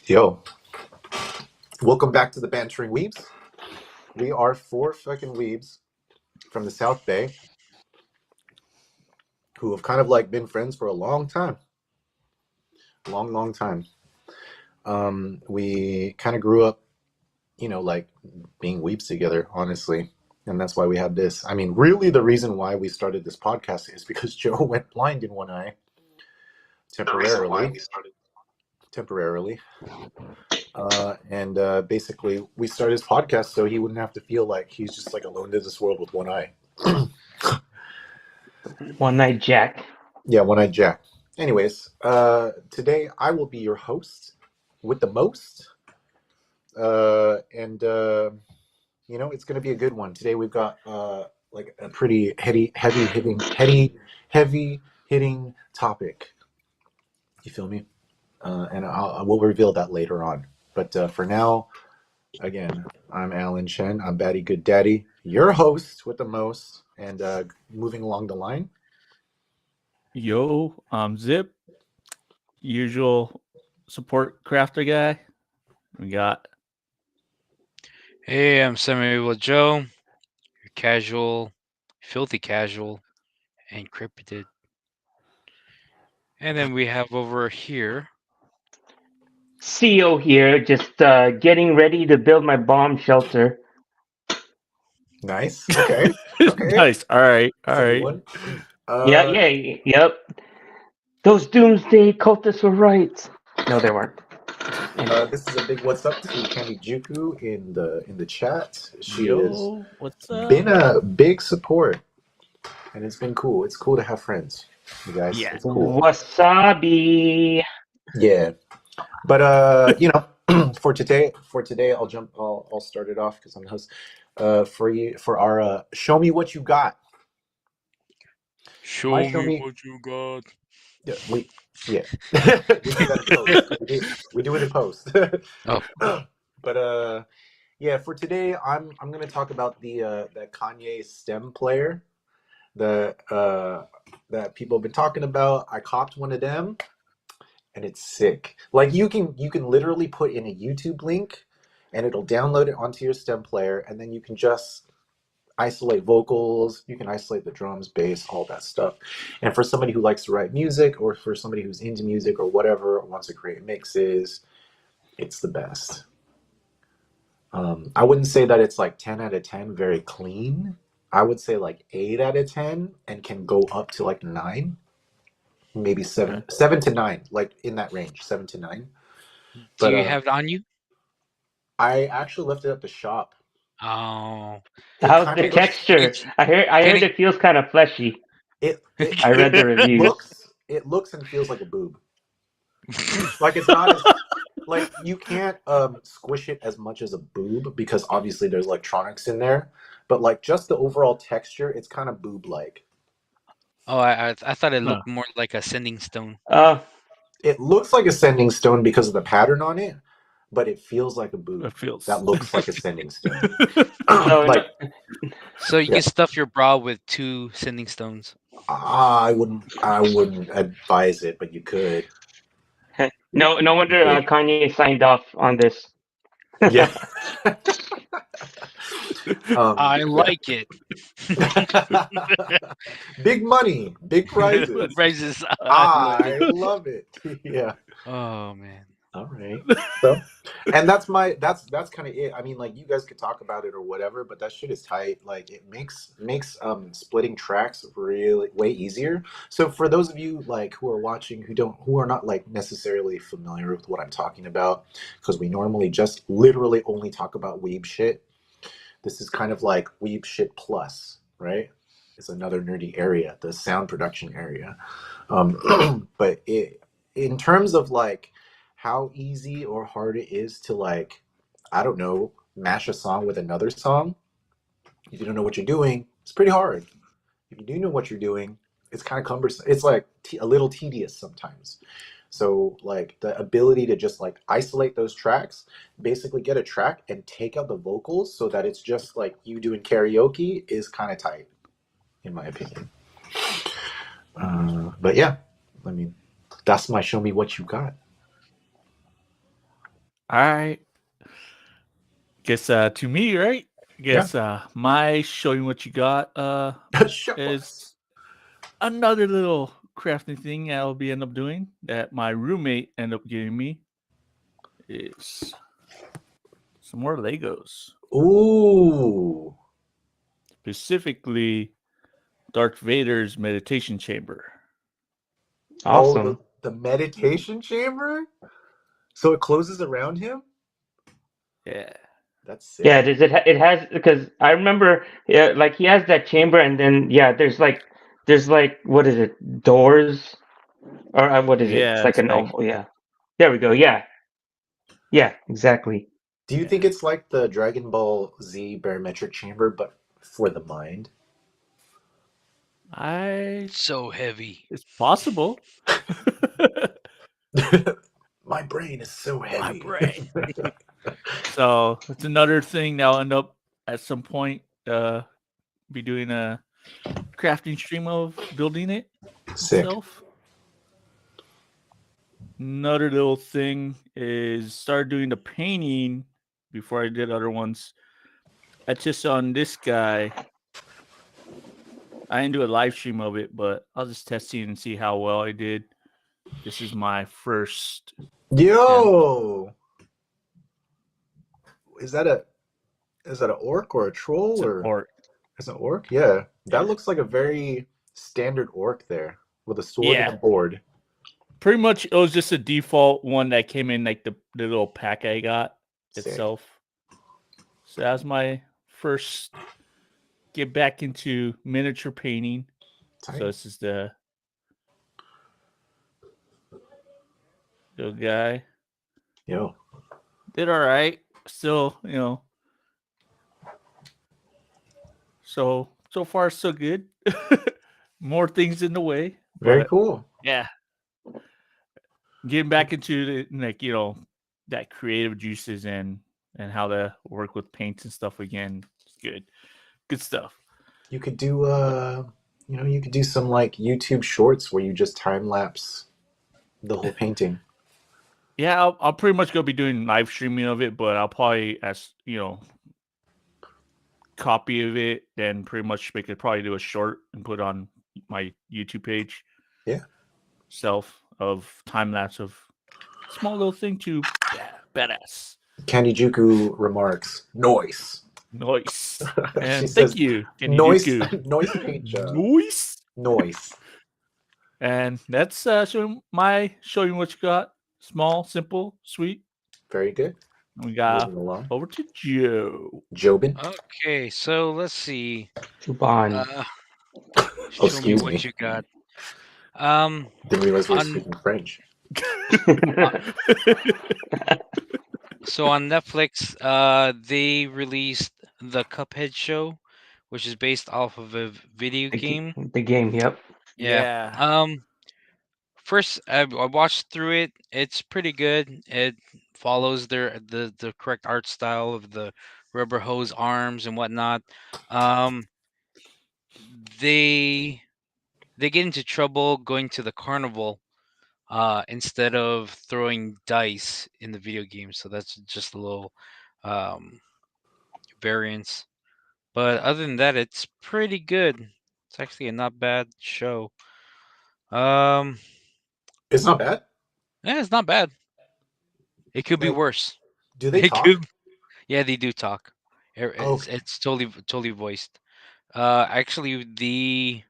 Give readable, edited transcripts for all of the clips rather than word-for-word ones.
Yo, welcome back to the Bantering Weebs. We are four fucking weebs from the South Bay who have kind of like been friends for a long time. Long time. We kind of grew up, like being weebs together, honestly. And that's why we have this. I mean, really, the reason why we started this podcast is because Joe went blind in one eye temporarily. Temporarily. And basically, we started his podcast so he wouldn't have to feel like he's just like alone in this world with one eye. One Night Jack. Yeah, one-eyed Jack. Anyways, today I will be your host with the most, and it's going to be a good one. Today we've got like a pretty heavy hitting topic. You feel me? And I will reveal that later on. But for now, again, I'm Alan Chen. I'm Batty Good Daddy, your host with the most, and moving along the line. Yo, I'm Zip, usual support crafter guy. We got Hey, I'm Samuel Joe, your casual, filthy casual, encrypted. And then we have over here. CEO here, just getting ready to build my bomb shelter. Nice. Okay. nice. All right. That's a good one. Yep. Those doomsday cultists were right. No, they weren't. This is a big what's up to Candy Juku in the chat. She Yo, what's up? been a big support, and it's been cool. It's cool to have friends, you guys. Yeah. It's cool. Wasabi. Yeah, but for today, I'll start it off because I'm the host. For our show me what you got. Show me what you got. Yeah, we do that in post. We do it in post. Oh. But yeah, for today I'm gonna talk about the Kanye stem player that people have been talking about. I copped one of them and it's sick. Like you can literally put in a YouTube link and it'll download it onto your stem player, and then you can just isolate vocals, you can isolate the drums, bass, all that stuff. And for somebody who likes to write music, or for somebody who's into music or whatever, or wants to create mixes, it's the best. I wouldn't say that it's like 10 out of 10 very clean. I would say like 8 out of 10, and can go up to like 9, maybe 7 to 9, like in that range, 7 to 9. Do you have it on you? I actually left it at the shop. Oh. How's the texture? I heard it feels kind of fleshy. I read the reviews. It looks and feels like a boob. Like it's not as like you can't squish it as much as a boob because obviously there's electronics in there, but like just the overall texture, it's kind of boob-like. Oh, I thought it looked more like a sending stone. It looks like a sending stone because of the pattern on it, but it feels like a boob. That looks like a sending stone. So you can stuff your bra with 2 sending stones. I wouldn't advise it, but you could. No wonder Kanye signed off on this. Yeah. I like it. Big money, big prizes. I love it. Yeah. Oh man. All right. So, and that's kind of it. I mean, like you guys could talk about it or whatever, but that shit is tight. Like it makes splitting tracks really way easier. So for those of you like who are watching who are not like necessarily familiar with what I'm talking about, because we normally just literally only talk about weeb shit. This is kind of like weeb shit plus, right? It's another nerdy area, the sound production area. But in terms of like how easy or hard it is to like, I don't know, mash a song with another song. If you don't know what you're doing, it's pretty hard. If you do know what you're doing, it's kind of cumbersome. It's like a little tedious sometimes. So like the ability to just like isolate those tracks, basically get a track and take out the vocals so that it's just like you doing karaoke is kind of tight, in my opinion. But yeah, I mean, that's my show me what you got. All right. Guess to me, right? Guess my showing what you got Show us. is another little crafting thing I'll be end up doing that my roommate ended up giving me is some more Legos. Ooh. Specifically Darth Vader's meditation chamber. Oh, Awesome. the meditation chamber? So it closes around him? Yeah. That's sick. Yeah, does it has because I remember like he has that chamber and then there's like what is it doors or what is it? It's Yeah, like it's an like oval. Yeah, there we go. Yeah, yeah, exactly. Do you yeah. think it's like the Dragon Ball Z barometric chamber, but for the mind? So heavy. It's possible. My brain is so My heavy. brain. So it's another thing that I'll end up at some point be doing a crafting stream of building it Sick. itself. Another little thing is started doing the painting before I did other ones. I just on this guy. I didn't do a live stream of it, but I was just testing and see how well I did. This is my first attempt. Yo, is that an orc or a It's troll an or orc. is it an orc? Yeah, that Yeah. looks like a very standard orc there with a sword and a Yeah. board. Pretty much it was just a default one that came in like the little pack I got Sick. itself. So that was my first get back into miniature painting. Tight. So this is the little guy. Yo, Did all right. Still, so far so good. More things in the way. very But cool. yeah. Getting back into that creative juices and how to work with paints and stuff again. It's good stuff. You could do you could do some like YouTube shorts where you just time lapse the whole painting. Yeah, I'll pretty much go be doing live streaming of it, but I'll probably copy of it, then pretty much make it probably do a short and put on my YouTube page. Yeah. Self of time lapse of small little thing to badass. Candy Juku remarks, noise. Nice. She And says, thank you, Kenny noise, Dooku. noise paint job. Nice. Noise. And that's showing you what you got. Small, simple, sweet. Very good. We got Moving along. over to Joe. Jobin. Okay, so let's see. Chuban. Oh, Show me excuse me. what you got. Um, Didn't realize we were on speaking French. so on Netflix, they released the Cuphead show, which is based off of a video game. The game. Yep. Yeah. Yeah. First I watched through it. It's pretty good. It follows the correct art style of the rubber hose arms and whatnot. Um, they they get into trouble going to the carnival instead of throwing dice in the video game. So that's just a little um, variance. But other than that, it's pretty good. It's actually a not bad show. Um, It's not bad. yeah, it's not bad. It could be Like, worse. do they It talk? could. Yeah, they do talk. It's Okay. it's totally voiced. Actually, the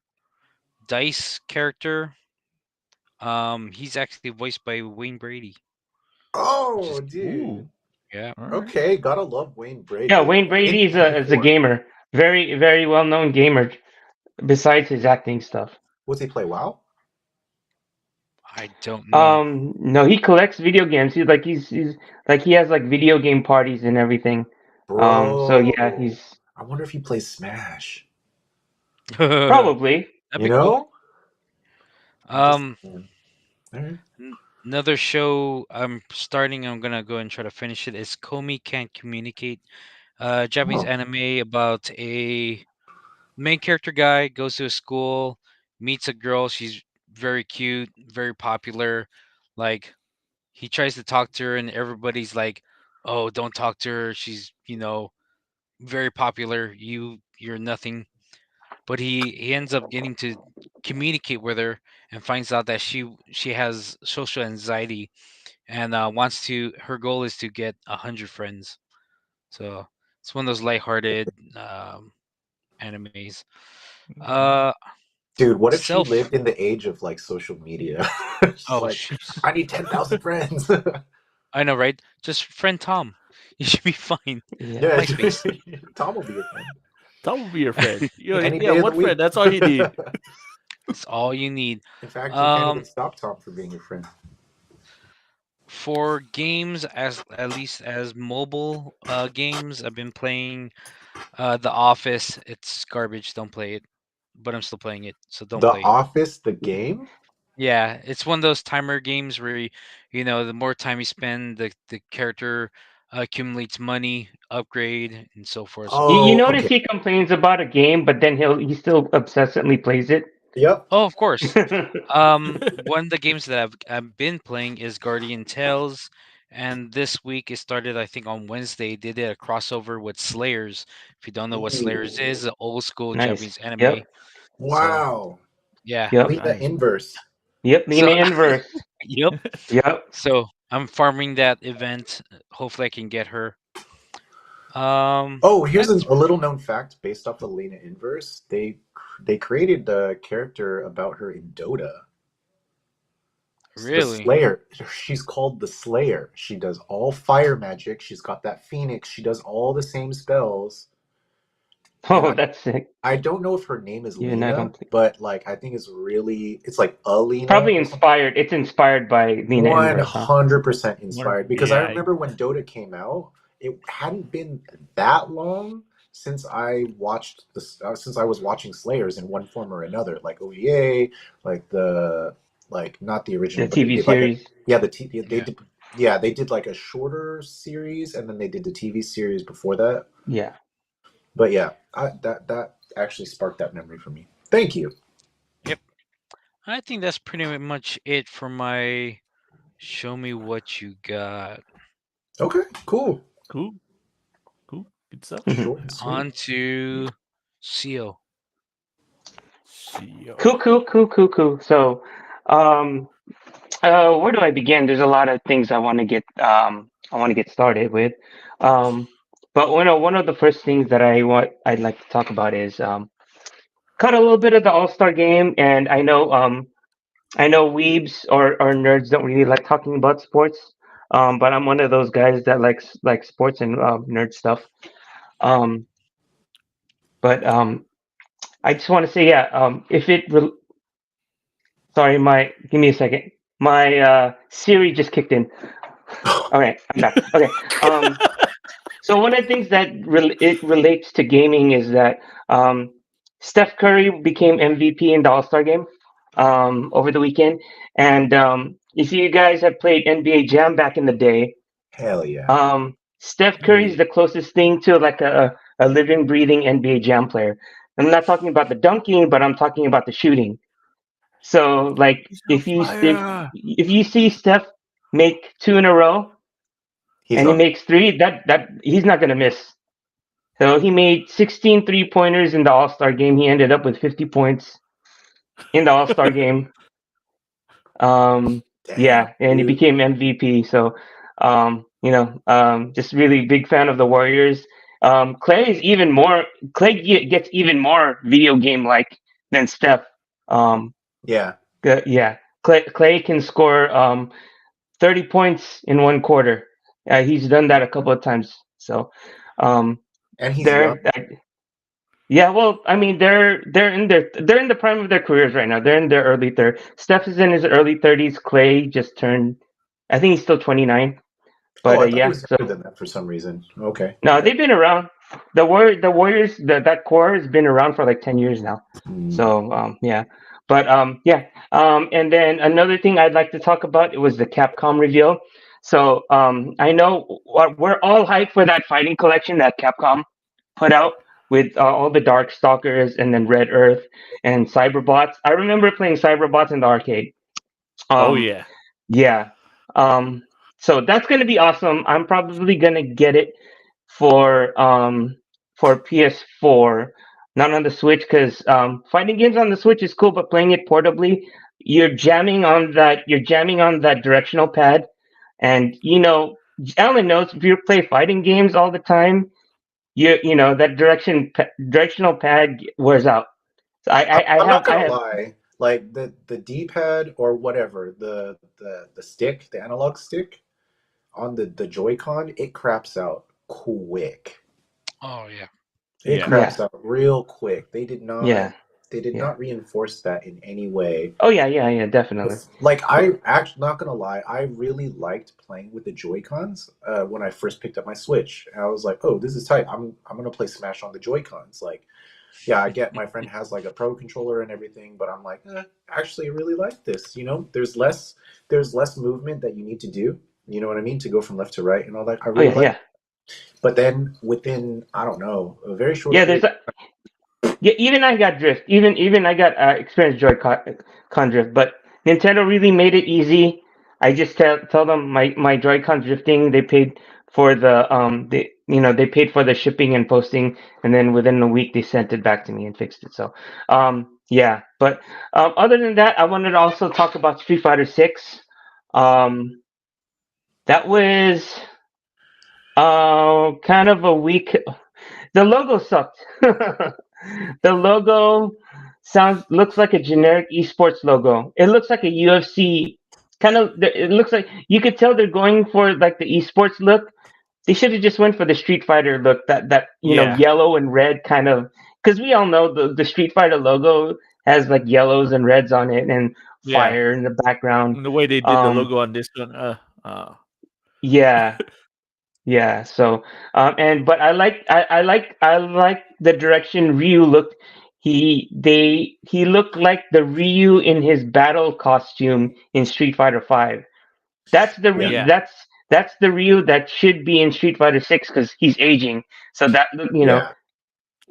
Dice character, he's actually voiced by Wayne Brady, which Oh, is dude. Ooh. yeah. All right. Okay, gotta love Wayne Yeah, Brady. Wayne Brady In is a anything. gamer. Very very well known gamer. Besides his acting stuff. What's he play? WoW? I don't know. No, he collects video games. He's like he has like video game parties and everything. So yeah, Bro. he's I wonder if he plays Smash. That'd probably. You be cool. know? I'm just Um, saying. All right. Another show I'm starting. I'm gonna go and try to finish it. Is Komi Can't Communicate. Japanese Oh. anime about a main character guy goes to a school, meets a girl. She's very cute, very popular. Like he tries to talk to her, and everybody's like, "Oh, don't talk to her. She's very popular. You're nothing." But he ends up getting to communicate with her and finds out that she has social anxiety and wants to. Her goal is to get 100 friends. So it's one of those lighthearted animes. Uh, Dude, what if she self. lived in the age of like social media? She's Oh, like, I need 10,000 friends. I know, right? Just friend Tom. You should be fine. Yeah, Yeah. MySpace. Tom will be your friend Tom will be your friend. any Yeah, day of the one friend. week. That's all you need. It's all you need. In fact, you can't even Um, stop Tom from being your friend. for games, as at least as mobile games, I've been playing The Office. It's garbage. Don't play it. But I'm still playing it, so don't The play it. Office, the game? Yeah, it's one of those timer games where the more time you spend, the character accumulates money, upgrade, and so forth, so You Oh, forth. notice okay. he complains about a game, but then he still obsessively plays it. Yep. Oh, of course. One of the games that I've been playing is Guardian Tales, and this week it started. I think on Wednesday they did a crossover with Slayers. If you don't know what Slayers Ooh. is, an old school Nice. Japanese anime. Yep. So Wow. yeah, Yep. Lena Inverse. Yep. so Lena Inverse. yep. Yep. So I'm farming that event. Hopefully, I can get her. Oh, here's That's a little known fact based off the Lena Inverse. They created the character about her in Dota. The really. Slayer. She's called the Slayer. She does all fire magic. She's got that phoenix. She does all the same spells. And Oh, that's sick. I don't know if her name is Even I Lena, don't think. but like I think it's like Alina Probably or something. inspired. It's inspired by Lena Inverse, huh? 100% inspired because I Yeah. remember when Dota came out, it hadn't been that long since I watched this since I was watching Slayers in one form or another, like OVA, like the like not the original, The but they TV did like a series. yeah the t they Yeah. did yeah they did like a shorter series and then they did the TV series before that. Yeah. But yeah, that actually sparked that memory for me. Thank you. Yep. I think that's pretty much it for my show me what you got. Okay, cool, Cool. Cool. Good stuff. short and sweet. On to CO. See Cool, cool, cool, cool, cool. So, um, where do I begin? There's a lot of things I want to get started with. Um, but one of the first things that I'd like to talk about is cut a little bit of the All Star game, and I know weebs or nerds don't really like talking about sports, but I'm one of those guys that likes like sports and nerd stuff. Um, but I just want to say, yeah, if it sorry, my give me a second. My Siri just kicked in. All right, I'm back. Okay. So one of the things that it relates to gaming is that Steph Curry became MVP in the All Star game over the weekend, and if you guys have played NBA Jam back in the day, Hell yeah. Steph Curry is the closest thing to like a living, breathing NBA Jam player. I'm not talking about the dunking, but I'm talking about the shooting. So like if you see Steph make two in a row He's and he on. makes three, that he's not gonna miss. So he made 16 3-pointers in the All-Star game. He ended up with 50 points in the All-Star game. Damn, Yeah, and he dude. became MVP. So just really big fan of the Warriors. Gets even more video game like than Steph. Um, Yeah, yeah, Clay can score 30 points in one quarter. He's done that a couple of times. So um, and he's young. they're yeah. Well, I mean, they're in the prime of their careers right now. They're in their early third. Steph is in his early 30s. Clay just turned. I think he's still 29. Oh, But I thought he yeah. was So younger than that for some reason. Okay, no, okay. they've been around. The Warriors, that core has been around for like 10 years now. Mm. So yeah, but yeah, and then another thing I'd like to talk about it was the Capcom reveal. So I know we're all hyped for that fighting collection that Capcom put out with all the Darkstalkers and then Red Earth and Cyberbots. I remember playing Cyberbots in the arcade. Oh Um, yeah. yeah. So that's gonna be awesome. I'm probably gonna get it for PS4, not on the Switch, because fighting games on the Switch is cool, but playing it portably, you're jamming on that directional pad, and Alan knows if you play fighting games all the time, that directional pad wears out. So I'm not I gonna have lie, like the D-pad or whatever, the stick, the analog stick on the Joy-Con, it craps out quick. Oh yeah. It Yeah. yeah craps out real quick. yeah They did yeah. not reinforce that in any way. Oh yeah, definitely. Like I actually not gonna lie, I really liked playing with the Joy-Cons when I first picked up my Switch. And I was like, oh, this is tight. I'm gonna play Smash on the Joy-Cons. Like, yeah, I get my friend has like a pro controller and everything, but I'm like, actually, I really like this. There's less movement that you need to do. You know what I mean? To go from left to right and all that. I Oh really yeah, like. yeah, But then within, I don't know, a very short yeah. There's period. Yeah, even I got drift. Even I got experienced Joy-Con drift. But Nintendo really made it easy. I just tell them my Joy-Con drifting. They paid for they paid for the shipping and posting, and then within a week they sent it back to me and fixed it. So yeah. But other than that, I wanted to also talk about Street Fighter 6. Um, that was kind of a week. The logo sucked. The logo looks like a generic esports logo. It looks like a UFC kind of. It looks like you could tell they're going for like the esports look. They should have just went for the Street Fighter look. That Yeah. yellow and red kind of. Because we all know the Street Fighter logo has like yellows and reds on it and Yeah. fire in the background. And the way they did the logo on this one, Yeah. Yeah, so but I like the direction Ryu looked. He looked like the Ryu in his battle costume in Street Fighter 5. That's the Yeah, Ryu, yeah, that's the Ryu that should be in Street Fighter 6 because he's aging. So that yeah.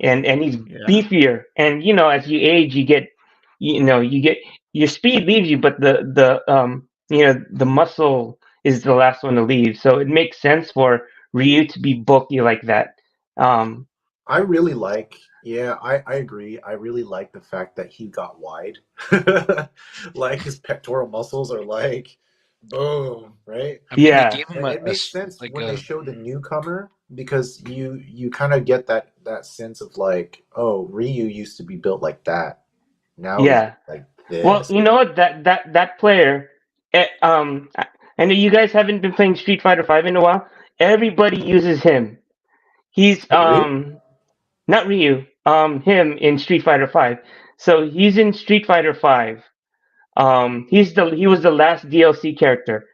and he's yeah, beefier. And as you age, you get your speed leaves you, but the muscle is the last one to leave. So it makes sense for Ryu to be bulky like that. Um, I really like. Yeah, I agree. I really like the fact that he got wide. Like his pectoral muscles are like, boom, right? I mean, they yeah, gave him And it makes sense like when they a show the newcomer because you kind of get that sense of like, oh, Ryu used to be built like that. Now he's yeah. like Well, this. you know what? That player. I know you guys haven't been playing Street Fighter 5 in a while. Everybody uses him. He's Oh, really? not Ryu. Him in Street Fighter 5. So he's in Street Fighter 5. He was the last DLC character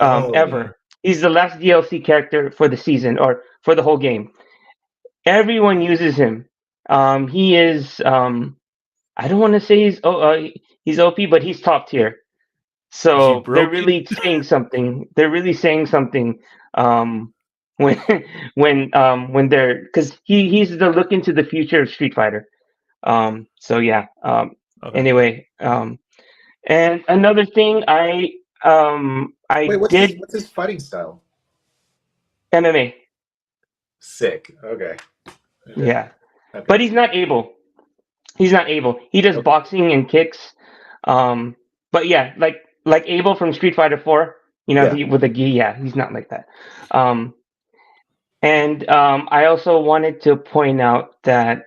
Oh, ever. He's the last DLC character for the season or for the whole game. Everyone uses him. He is I don't want to say he's OP, but he's top tier. is he So they're broken? really saying something. They're really saying something when when they're because he's the look into the future of Street Fighter. So yeah. Okay. Anyway, and another thing wait, I what's his did what's his fighting style? MMA. Sick. Okay. Okay. Yeah, Okay. but he's not able. He's not able. He does Okay. boxing and kicks. But yeah, like Abel from Street Fighter 4. Yeah. With the gi. Yeah, he's not like that. Um, and I also wanted to point out that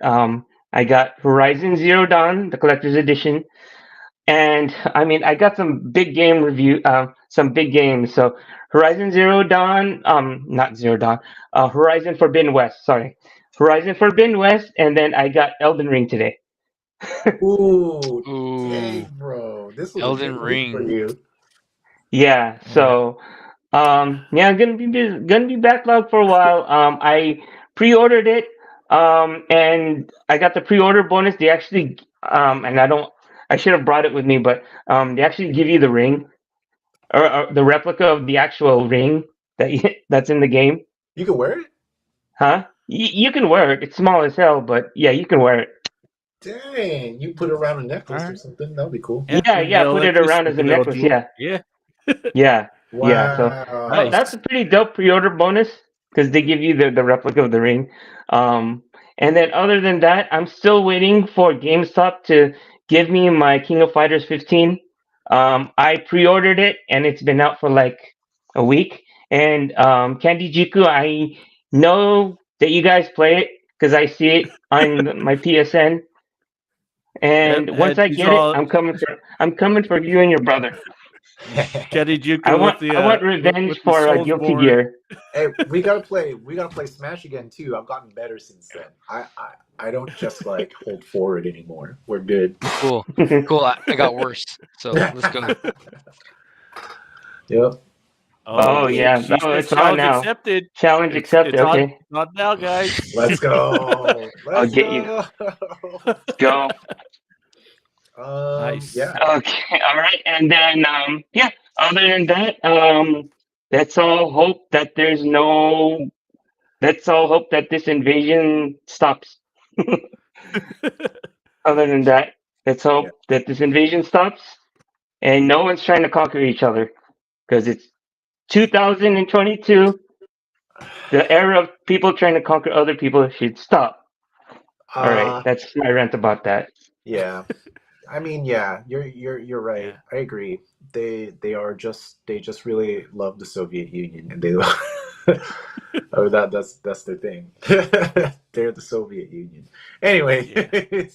I got Horizon Zero Dawn, the collector's edition, and I mean I got some big games. So Horizon Zero Dawn, not Zero Dawn, Horizon Forbidden West. Sorry, Horizon Forbidden West, and then I got Elden Ring today. Ooh, dang, ooh, bro. This was a Elden big week for Ring. you. Yeah, Yeah. so yeah, I'm gonna be backlogged for a while. I pre-ordered it, and I got the pre-order bonus. They actually, and I should have brought it with me, but they actually give you the ring or the replica of the actual ring that's in the game. You can wear it? Huh? You can wear it. It's small as hell, but yeah, you can wear it. Dang, you put it around a All necklace or right. something. That would be cool. Yeah, Yeah, ring yeah. the Put it necklace, around make as a a little necklace. jewel. Yeah, Yeah. yeah. Yeah, so Wow. that's Nice. a pretty dope pre-order bonus because they give you the replica of the ring. Um, and then other than that, I'm still waiting for GameStop to give me my King of Fighters 15. I pre-ordered it and it's been out for like a week. And Candy Jiku, I know that you guys play it because I see it on my PSN. And once And I he's get it, all I'm coming for you and your brother. Kenny Juku I want revenge with the for Guilty Soulsborne. Gear. Hey, we gotta play Smash again too. I've gotten better since then. I don't just like hold forward anymore. We're good. Cool. Cool. I got worse. So let's go. Yep. Oh, Oh yeah, she no, says it's on challenge now. accepted. Challenge accepted. It's on Okay, now, guys. Let's go. I'll Let's get you. go. Go. Nice. Yeah. Okay, all right, and then yeah. Other than that, let's all hope that there's no. Let's all hope that this invasion stops. Other than that, let's Yeah. hope that this invasion stops and no one's trying to conquer each other because it's 2022. The era of people trying to conquer other people should stop. All right, Uh that's my rant about that. yeah. I mean, yeah, you're right. Yeah. I agree. They just really love the Soviet Union, and they oh, that's their thing. They're the Soviet Union. Anyway,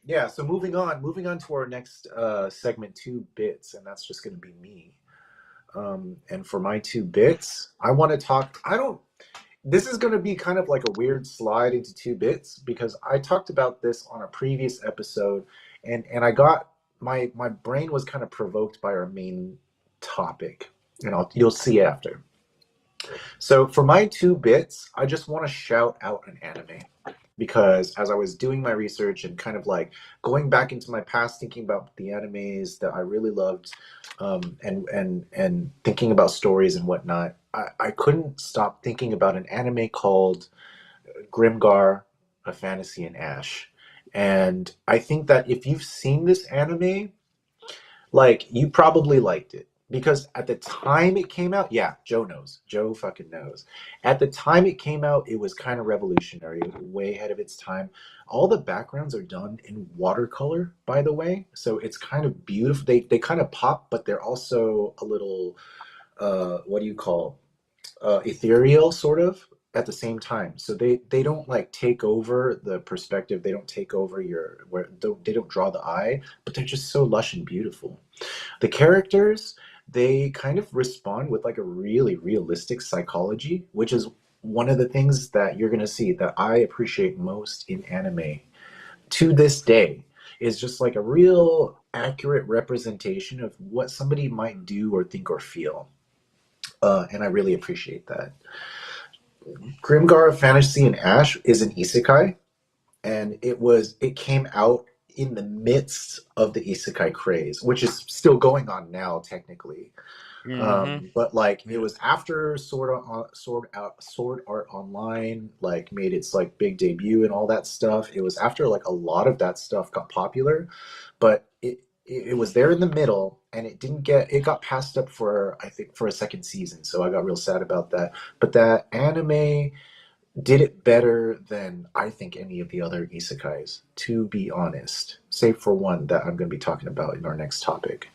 yeah. So moving on to our next segment, 2 bits, and that's just going to be me. And for my 2 bits, I want to talk. I don't. This is going to be kind of like a weird slide into 2 bits because I talked about this on a previous episode, and I got my brain was kind of provoked by our main topic, and you'll see after. So for my 2 bits, I just want to shout out an anime because as I was doing my research and kind of like going back into my past, thinking about the animes that I really loved, and thinking about stories and whatnot, I couldn't stop thinking about an anime called Grimgar, A Fantasy in Ash. And I think that if you've seen this anime, like you probably liked it because at the time it came out, yeah, Joe knows. Joe fucking knows. At the time it came out, it was kind of revolutionary. It was way ahead of its time. All the backgrounds are done in watercolor, by the way, so it's kind of beautiful. They kind of pop, but they're also a little what do you call ethereal sort of at the same time. So they don't like take over the perspective. They don't take over your where they don't draw the eye, but they're just so lush and beautiful. The characters, they kind of respond with like a really realistic psychology, which is one of the things that you're going to see that I appreciate most in anime to this day is just like a real accurate representation of what somebody might do or think or feel. And I really appreciate that. Grimgar of Fantasy and Ash is an isekai, and it came out in the midst of the isekai craze, which is still going on now technically. Mm-hmm. But like it Yeah. was after Sword Art Online like made its like big debut and all that stuff. It was after like a lot of that stuff got popular, but it was there in the middle and it got passed up for I think for a second season. So I got real sad about that. But that anime did it better than I think any of the other isekais, to be honest, save for one that I'm going to be talking about in our next topic.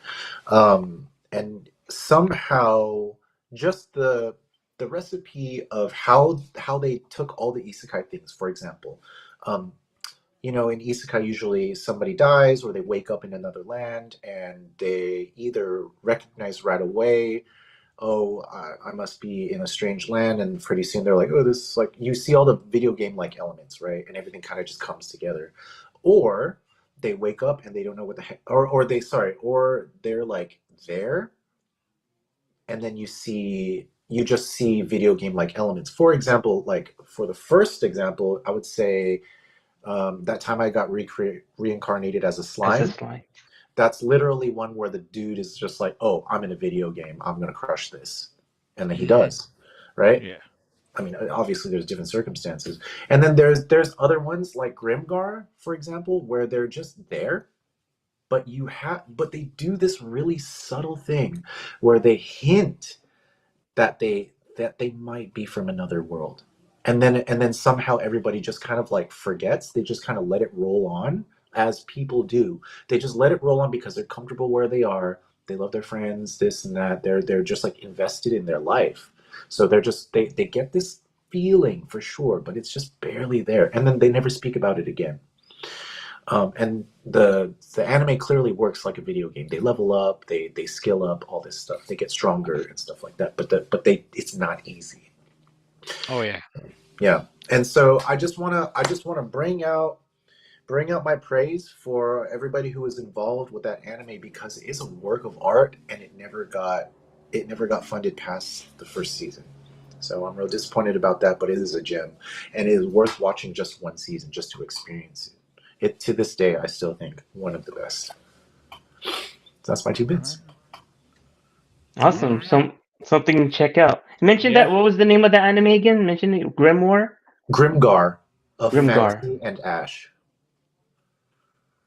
And somehow, just the recipe of how they took all the isekai things. For example, um, in isekai usually somebody dies or they wake up in another land and they either recognize right away, oh, I must be in a strange land, and pretty soon they're like, oh, this is like you see all the video game like elements, right? And everything kind of just comes together. Or they wake up and they don't know what the heck, or they're like there, and then you just see video game like elements. For example, like for the first example, I would say that time I got reincarnated as a As a slime. slime. That's literally one where the dude is just like, oh, I'm in a video game, I'm gonna crush this, and then he Mm-hmm. does, right? Yeah. I mean, obviously there's different circumstances, and then there's other ones like Grimgar, for example, where they're just there, but they do this really subtle thing where they hint that they might be from another world, and then somehow everybody just kind of like forgets. They just kind of let it roll on, as people do. They just let it roll on because they're comfortable where they are. They love their friends, this and that. They're just like invested in their life, so they get this feeling for sure, but it's just barely there, and then they never speak about it again. And the anime clearly works like a video game. They level up, they skill up, all this stuff. They get stronger and stuff like that. But it's not easy. Oh yeah. Yeah. And so I just wanna bring out my praise for everybody who was involved with that anime, because it is a work of art, and it never got funded past the first season. So I'm real disappointed about that, but it is a gem, and it is worth watching just one season just to experience it. It to this day, I still think one of the best. So that's my 2 bits. Awesome. Something to check out. Mention that. Yeah. What was the name of the anime again? Mention it. Grimoire. Grimgar of Grimgar. Fantasy and Ash.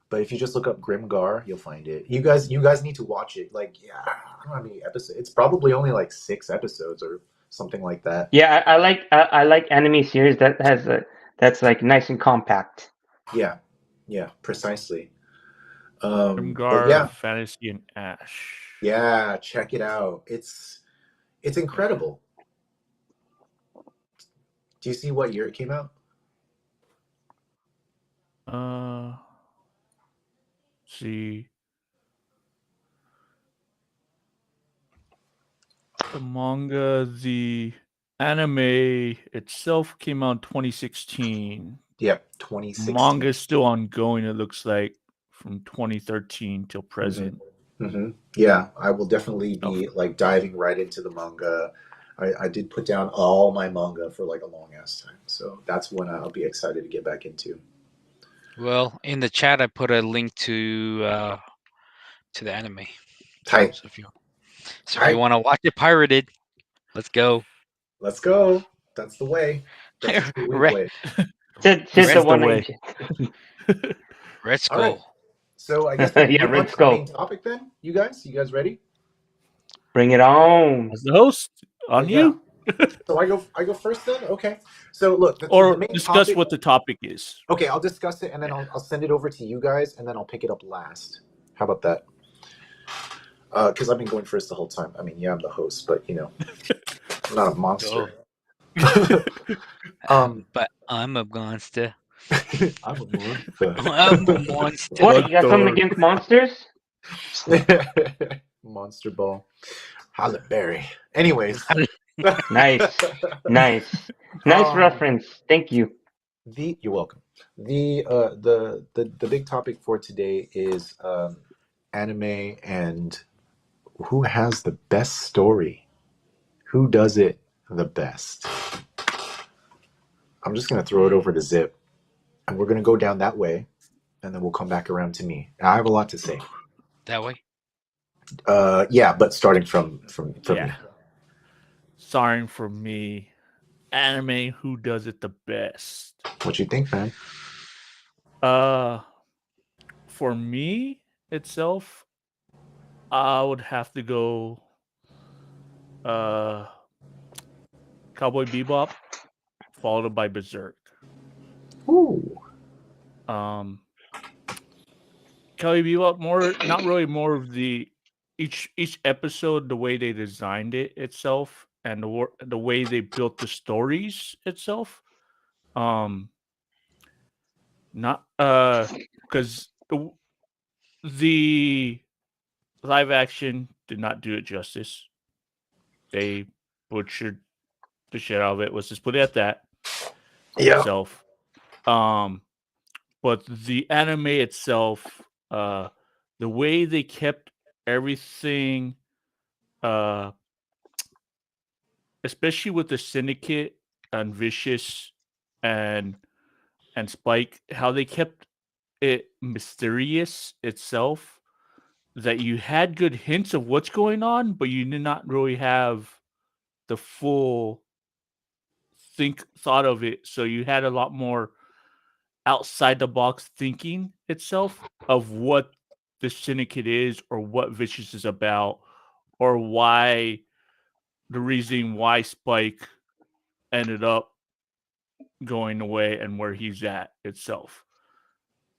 But if you just look up Grimgar, you'll find it. You guys need to watch it. Like, yeah, I don't know how many episodes. It's probably only like 6 episodes or something like that. Yeah, I like anime series that has that's like nice and compact. Yeah, yeah, precisely. But Grimgar yeah, of Fantasy and Ash. yeah, check it out. It's incredible. Do you see what year it came out? See. The manga, the anime itself came out in 2016. Yep, 2016. Manga is still ongoing, it looks like, from 2013 till present. Yeah, I will definitely be like diving right into the manga. I did put down all my manga for like a long ass time, so that's when I'll be excited to get back into. Well, in the chat, I put a link to the anime. Tight. So if you want to watch it pirated, let's go. Let's go. That's the way. That's the true Re- way. Said This the is the one way. agent. Let's All go. right. So I guess we can Yeah, move on let's to the go. main topic then. You guys ready? Bring it on. As the host, on you. So I go first then. Okay. So look, Or the main discuss topic. what the topic is. Okay, I'll discuss it and then I'll send it over to you guys and then I'll pick it up last. How about that? Because I've been going first the whole time. I mean, yeah, I'm the host, but you know, I'm not a monster. But I'm a monster. I'm a monster. I'm a monster. What? You got something against monsters? Monster ball. Halle Berry. Anyways. Nice. Nice reference. Thank you. You're welcome. The big topic for today is anime and who has the best story. Who does it the best? I'm just gonna throw it over to Zip, and we're gonna go down that way, and then we'll come back around to me. I have a lot to say. That way. Yeah, but starting from me. Starting from me, anime, who does it the best? What you think, man? For me itself, I would have to go Cowboy Bebop, followed by Berserk. Ooh. Cowboy Bebop, not really more of the each episode, the way they designed it itself, and the way they built the stories itself. Not because the live action did not do it justice. They butchered the shit out of it. Let's just put it at that. Yeah. Itself. But the anime itself, the way they kept everything, especially with the Syndicate and Vicious and Spike, how they kept it mysterious itself, that you had good hints of what's going on, but you did not really have the full thought of it. So you had a lot more outside the box thinking itself of what the syndicate is, or what Vicious is about, or why the reason why Spike ended up going away and where he's at itself.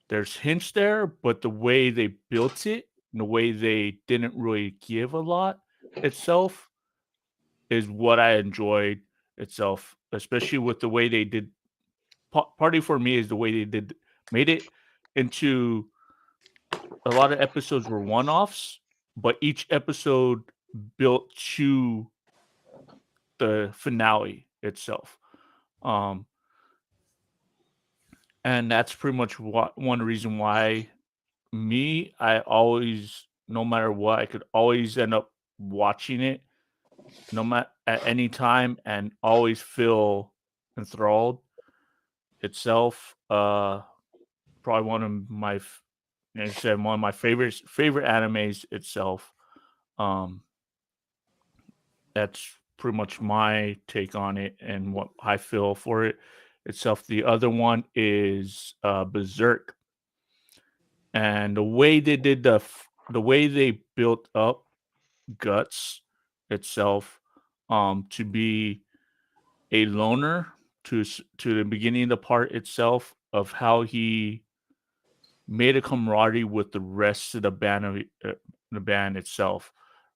There's hints there, but the way they built it, and the way they didn't really give a lot itself, is what I enjoyed itself, especially with the way they did. Party for me is the way they did made it into a lot of episodes were one-offs, but each episode built to the finale itself. Um, and that's pretty much one reason why I always, no matter what, I could always end up watching it, no matter at any time, and always feel enthralled itself. Probably one of my, like I said, one of my favorite animes itself. Um, that's pretty much my take on it and what I feel for it itself. The other one is Berserk, and the way they did the way they built up Guts itself, to be a loner to the beginning of the part itself, of how he made a camaraderie with the rest of the band itself,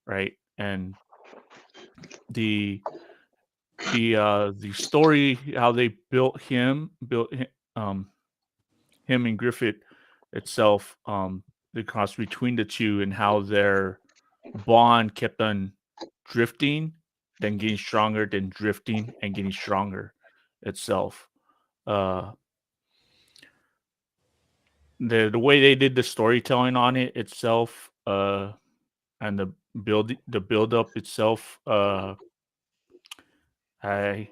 right? And the the story, how they him and Griffith itself, the cross between the two, and how their bond kept on drifting, then getting stronger, then drifting and getting stronger itself. Uh, the way they did the storytelling on it itself, and the build up itself, I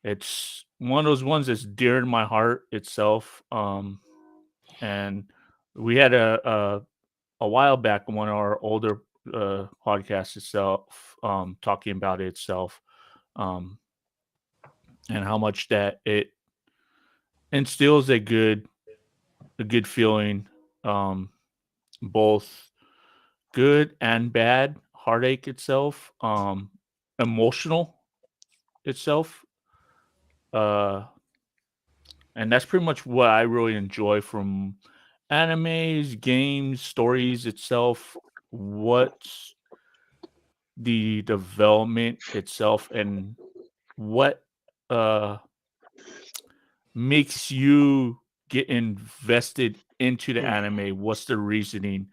it's one of those ones that's dear to my heart itself. And we had a while back one of our older podcasts itself, talking about it itself, um, and how much that it instills a good feeling, um, both good and bad, heartache itself, emotional itself, uh, and that's pretty much what I really enjoy from animes, games, stories itself. What's the development itself, and what uh makes you get invested into the anime? What's the reasoning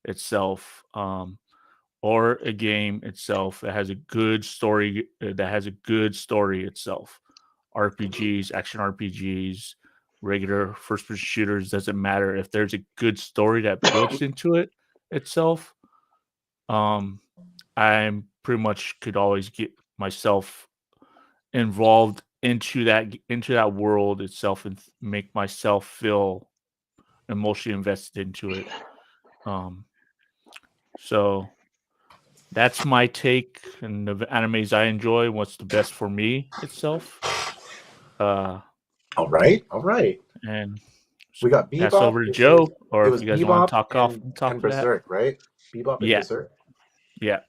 itself? Or a game itself that has a good story, itself. RPGs, action RPGs, regular first person shooters, doesn't matter. If there's a good story that builds into it itself, um I pretty much could always get myself involved into that world itself, and make myself feel emotionally invested into it. Um, so that's my take and the animes I enjoy. What's the best for me itself? All right, all right. And We got pass Bebop. over to Joe, or It if was you guys want Bebop to talk off the top and of that. Berserk, right? Bebop and Yeah, Berserk. yeah.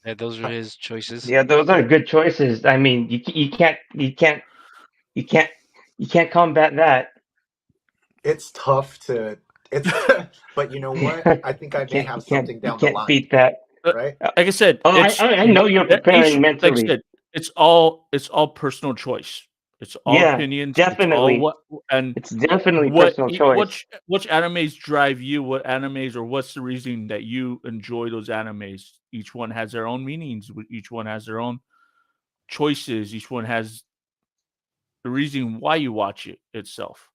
Yeah, those are his choices. Yeah, those are good choices. I mean, you can't you can't combat that. It's tough to it's but you know what? I think I may have something You down the can't line, beat that. right? Like I said, Oh, it's I know you're each. preparing Like I mentally. said, it's all personal choice. It's all Yeah, opinions. It's all definitely. what, and It's definitely personal choice. which animes drive you. What animes, or what's the reason that you enjoy those animes? Each one has their own meanings. Each one has their own choices. Each one has the reason why you watch it itself.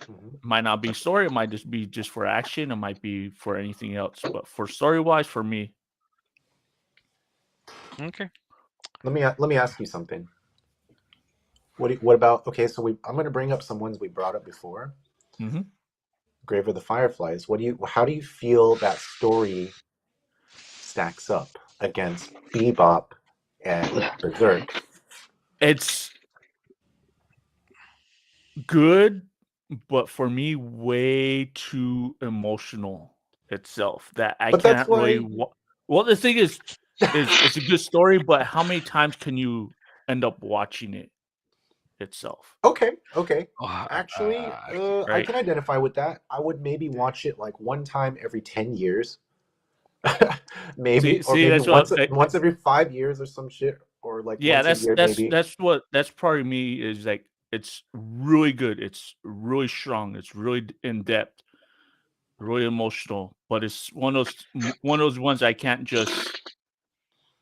Mhm. It might not be story. It might just be just for action. It might be for anything else. But for story wise, for me, Okay. Let me ask you something. What about, okay, so I'm going to bring up some ones we brought up before. mm-hmm. Grave of the Fireflies. How do you feel that story stacks up against Bebop and Berserk? It's good, but for me, way too emotional itself that I But that's can't really. why. Well, the thing is it's a good story, but how many times can you end up watching it itself? Okay, okay. Oh, Actually, I Right? can identify with that. I would maybe watch it like one time every 10 years, maybe, or See, maybe that's what. once every 5 years or some shit, or like Yeah, once a year maybe. that's probably me. Is like it's really good. It's really strong. It's really in depth, really emotional. But it's one of those ones I can't just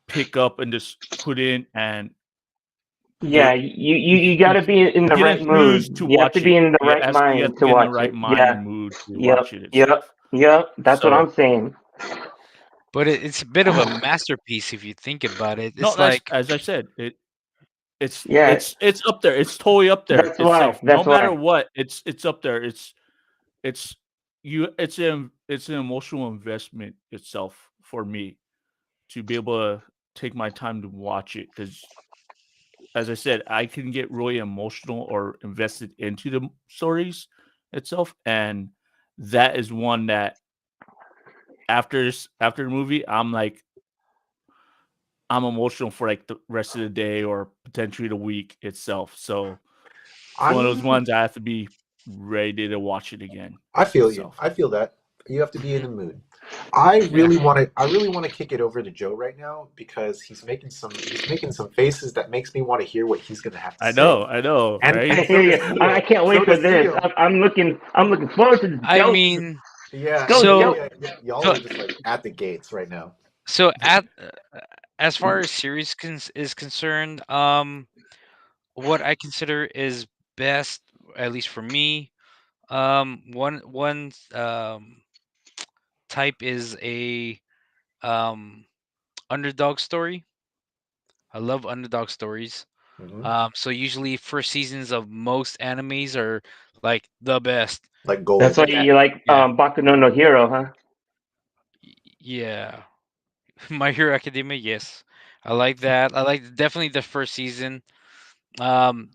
pick up and just put in and Yeah, get you got to be in the get right enthused mood. to You have to watch be it. in the Yeah, right you have mind to to be in the watch right it. mind Yeah. and mood to Yep. watch it Yep. itself. Yep. That's what So I'm saying. but it's a bit of a masterpiece if you think about it. no, It's that's like, as I said. It's Yeah. it's up there. It's totally up there That's why. itself. No That's matter why. what, it's up there. It's it's an emotional investment itself for me to be able to take my time to watch it because as I said, I can get really emotional or invested into the stories itself, and that is one that after the movie, I'm emotional for like the rest of the day or potentially the week itself. So it's one of those I'm. ones I have to be ready to watch it again I feel you. itself. I feel that. You have to be in mhm, the mood. I yeah. really want to. I really want to kick it over to Joe right now because he's making some faces that makes me want to hear what he's gonna have to say. I know, And I right? hear so you. does I Theo. can't So wait for does this. Theo. I'm looking forward to this. I Go. mean, Yeah, Go, yeah, so Joe. yeah, yeah. Y'all so are just like at the gates right now. so at as far as series is concerned, what I consider is best, at least for me, one type is a um underdog story. I love underdog stories. Hmm. So usually first seasons of most animes are like the best. Like That's gold. why Like you like yeah, Baku no Hero, huh? yeah. My Hero Academia, yes. I like that. I like definitely the first season.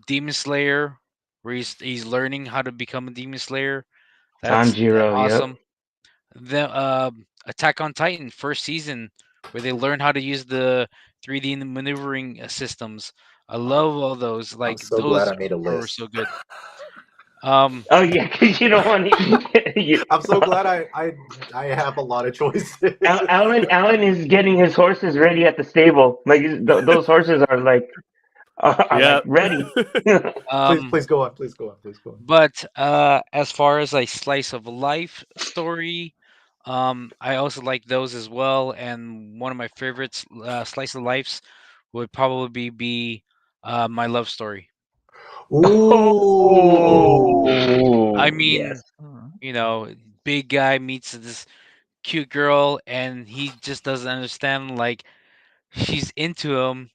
Demon Slayer, where he's learning how to become a Demon Slayer. That's Tanjiro. Yep. awesome. The Attack on Titan first season, where they learn how to use the 3D maneuvering systems. I love all those. I'm Like so glad those I made a are list. so good. Um, Oh yeah, because you don't want to. I'm so glad I have a lot of choices. Alan is getting his horses ready at the stable. Like those horses are like Yeah. ready. Please, um, please go on. Please go on. Please go on. but as far as like slice of life story, I also like those as well. And one of my favorites, slice of lives, would probably be My Love Story. Ooh. I Oh yes. mean, you know, big guy meets this cute girl, and he just doesn't understand. Like she's into him,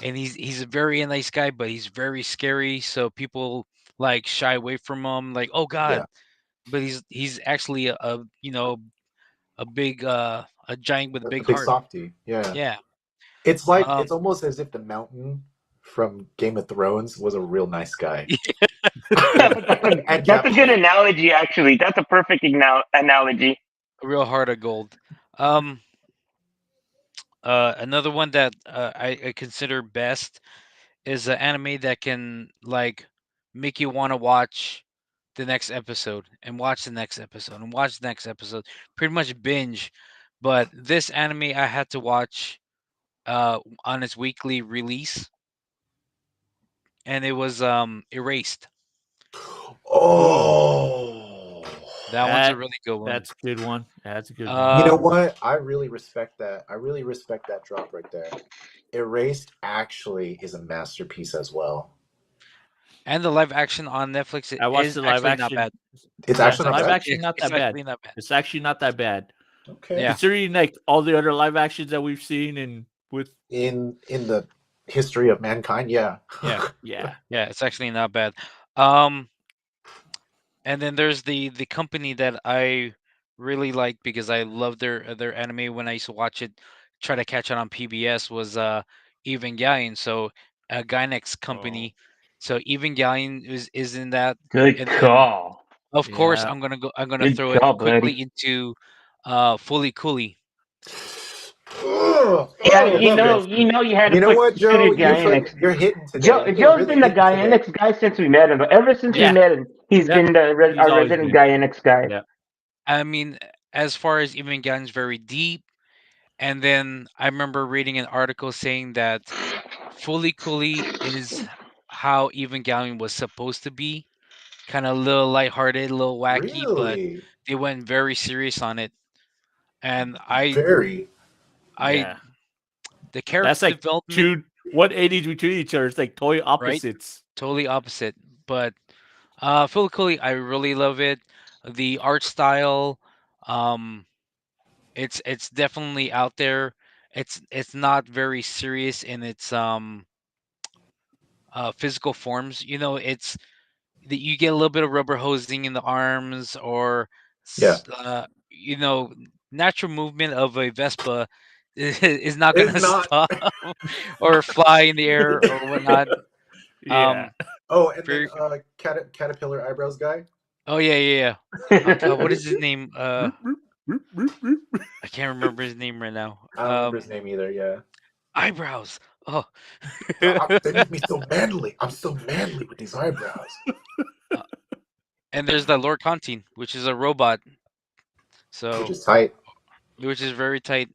and he's a very nice guy, but he's very scary. So people like shy away from him. Like, oh Yeah. God, but he's actually a big a giant with a A big big heart. softie. Yeah. Yeah. It's like Um. it's almost as if the mountain from Game of Thrones was a real nice guy. Yeah, but And that's a good Japanese. analogy. Actually, that's a perfect analogy. A real heart of gold. Um. Another one that I consider best is an anime that can like make you want to watch the next episode and watch the next episode and watch the next episode. Pretty much binge. But this anime I had to watch on its weekly release, and it was Erased. Ooh, Oh. That one's a that really good one. that's a good one. That's a good one. You know Um, what? I really respect that. I really respect that drop right there. Erased actually is a masterpiece as well. and the live action on Netflix I watched is the live actually not action. bad. It's Yeah, actually the not live bad. action not It's that bad. actually not bad. It's actually not that bad. Okay. Yeah. Considering like all the other live actions that we've seen and with In the history of mankind, yeah. Yeah. yeah. Yeah, it's actually not bad. Um, and then there's the company that I really like because I love their anime when I used to watch it, try to catch it on PBS was Evangelion. So a Gainax Oh. company. So Evangelion is in that, Good and then call. of course Yeah. I'm gonna Good throw it call, buddy. quickly into Fully Cooley. Yeah, I love it. you had to You know put what, Joe? Studio Gainax. You're hitting today. You're Joe's really been the hitting today. Gainax guy since we met him. Ever since we Yeah. met him, he's Yep. been He's our always resident been. Gainax guy. Yeah. I mean, as far as Evangelion's very deep, and then I remember reading an article saying that Fully Cooley is how Evangelion was supposed to be, kind of a little lighthearted, a little wacky, but Really? they went very serious on it. And Very. I, Yeah. the character That's like development, two 180s between each other. It's like totally right? opposites. Totally opposite. But Fully Cooley, I really love it. The art style, um, it's definitely out there. It's not very serious in its physical forms. It's that you get a little bit of rubber hosing in the arms, or Yeah. natural movement of a Vespa is not It's gonna not. stop, or fly in the air or whatnot. Yeah. Oh, and then Very. caterpillar eyebrows guy. Oh yeah, yeah, yeah. Oh God, what is his name? Roop, roop, roop, roop, roop. I can't remember his name right now. I don't remember his name either. Yeah. Eyebrows. Oh. They make me so manly. I'm so manly with these eyebrows. Uh, and there's the Lord Constantine, which is a robot. Which So, is tight. which is very tight.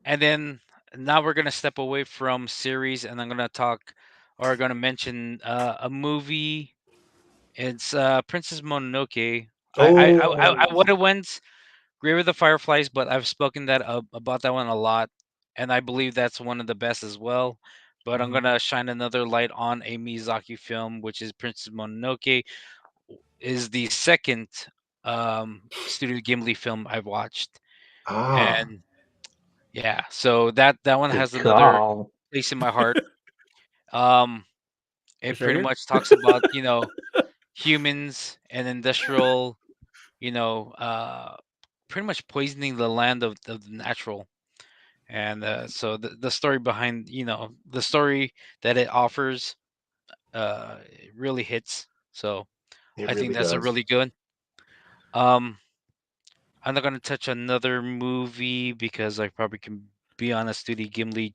And then now we're gonna step away from series, and I'm gonna talk, or gonna mention a movie. It's Princess Mononoke. I Oh. would have went Grave of the Fireflies, but I've spoken about that one a lot, and I believe that's one of the best as well. But I'm Mhm. gonna shine another light on a Miyazaki film, which is Princess Mononoke. Is the second Studio Ghibli film I've watched, Ah. and yeah, so that one Good has another call. place in my heart. Um, it It's right pretty here. much talks about humans and industrial, you know, uh, pretty much poisoning the land of the natural. And so the story behind, the story that it offers, it really hits. So It I think really that's a does. really good. Um, I'm not gonna touch another movie because I probably can be on a Studio Gimli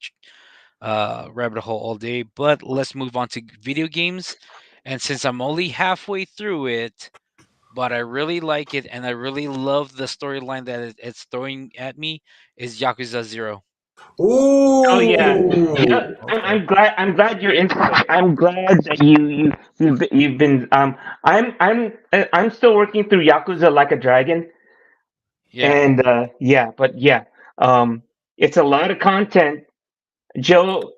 rabbit hole all day. But let's move on to video games. And since I'm only halfway through it, but I really like it and I really love the storyline that it's throwing at me, is Yakuza Zero. Oh yeah, Ooh. yeah. Okay. I'm glad you're into it. I'm glad that you've been. I'm still working through Yakuza Like a Dragon, Yeah. and yeah, but yeah, um, it's a lot of content. Joe,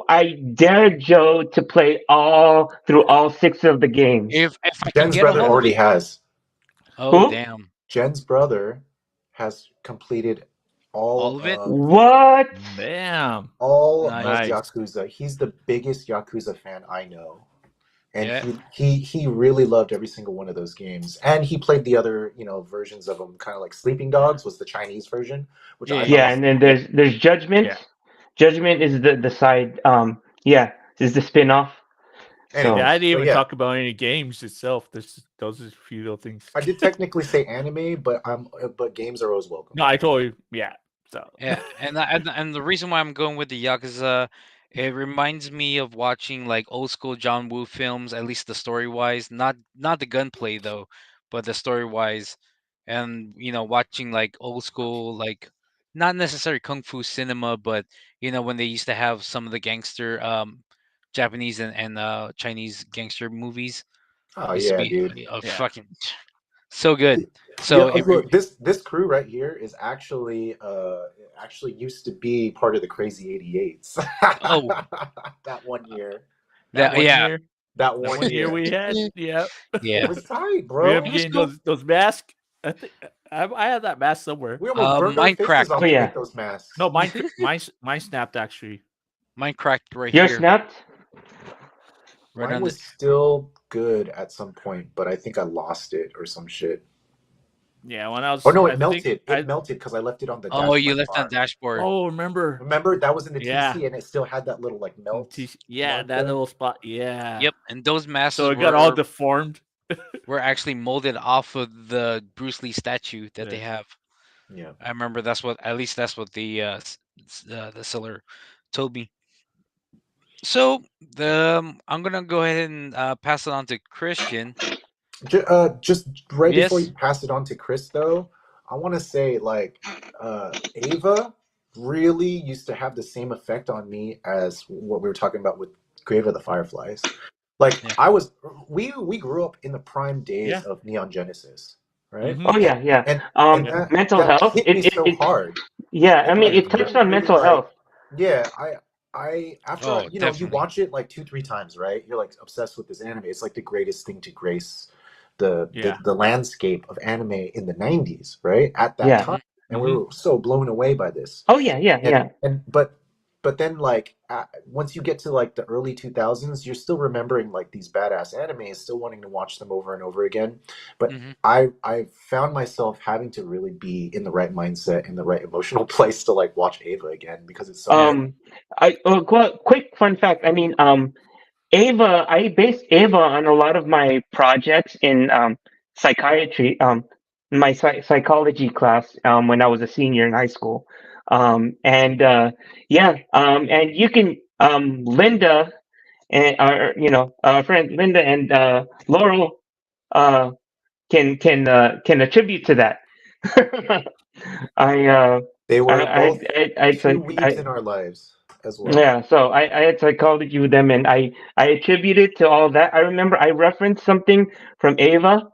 I dare Joe to play all through all six of the games. If I can Jen's get a brother hold of already it. has. Oh Who? damn. Jen's brother has completed all All of it? of What? Damn. all of Nice. Nice. Yakuza. He's the biggest Yakuza fan I know. And Yeah. he really loved every single one of those games. And he played the other, versions of them, kind of like Sleeping Dogs was the Chinese version, which Yeah, I yeah, thought yeah. Yeah, was and then yeah. there's Judgment. Yeah. Judgment is the side. Yeah, is the spin off. Yeah, So I Anyways, didn't but even yeah, talk about any games itself. Those are a few little things. I did technically say anime, but games are always welcome. No, I told you. Yeah. So. Yeah, and the reason why I'm going with the Yakuza, it reminds me of watching like old school John Woo films, at least the story wise, not the gunplay though, but the story wise, and watching like old school, like not necessarily kung fu cinema, but when they used to have some of the gangster Japanese and Chinese gangster movies Oh used to yeah, be dude. Yeah. fucking so good. Yeah, So look, this crew right here is actually used to be part of the Crazy 88s. oh That one year. That that one yeah year. That That one one year year. we had. Yeah. It yeah. was tight, We bro. have It was getting cool. those masks. I think I have that mask somewhere. We almost burned our Mine faces cracked. off oh to yeah, make those masks. No, mine snapped actually. Mine cracked right you're here, snapped. right Mine on the. was still good at some point, but I think I lost it or some shit. Yeah, when I Oh was no, I it think melted. It I melted because I left it on the Oh, dash of my you left on car. dashboard. remember. Remember that was in the Yeah. TC and it still had that little like melt Yeah, mark that there. little spot. Yeah. Yep, and those So masses it got all were deformed. were actually molded off of the Bruce Lee statue that they Yeah. have. Yeah. I remember at least that's what the seller told me. So I'm gonna go ahead and pass it on to Christian. Just right before you Yes. pass it on to Chris, though, I want to say like Ava really used to have the same effect on me as what we were talking about with Grave of the Fireflies. Like Yeah. I was, we grew up in the prime days Yeah. of Neon Genesis, right? Mm-hmm. Oh yeah, yeah. And Yeah. that Mental that health. hit me so hard. Yeah. I And mean, I it touched couldn't on really mental like, health. yeah, after Oh, you definitely. watch it like 2 3 times, right? You're like obsessed with this anime. It's like the greatest thing to grace the Yeah. the landscape of anime in the 90s, right? At that Yeah. time. And we Mm-hmm. were so blown away by this. Oh yeah, yeah, yeah. And but then like once you get to like the early 2000s, you're still remembering like these badass animes, still wanting to watch them over and over again. But Hmm. I found myself having to really be in the right mindset, in the right emotional place to like watch Ava again because it's so Yeah. good. Um, quick fun fact. I mean, Ava. I based Ava on a lot of my projects in psychiatry. My psychology class. When I was a senior in high school. And yeah. And you can Linda and our friend Linda and Laurel uh can attribute to that. I uh They were both I two like weebs in our lives as well. yeah, so I had psychology with them, and I attribute it to all that. I remember I referenced something from Ava.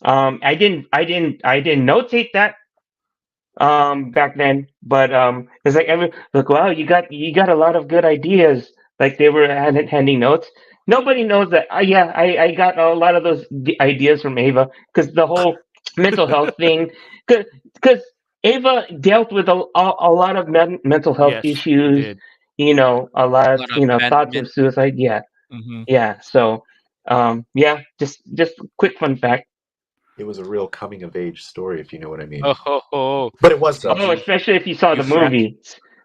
I didn't notate that back then, but it's like every look, wow, you got a lot of good ideas. Like they were handing notes. Nobody knows that. Yeah, I got a lot of those ideas from Ava because the whole mental health thing, because Ava dealt with a lot of mental health Yes, it issues. did. A A lot, lot of thoughts of abandonment. suicide. Yeah, Mm-hmm. yeah. So, yeah, just quick fun fact. It was a real coming of age story, if you know what I mean. Oh ho ho. But it was So though. Oh, especially if you saw you the frat. movie.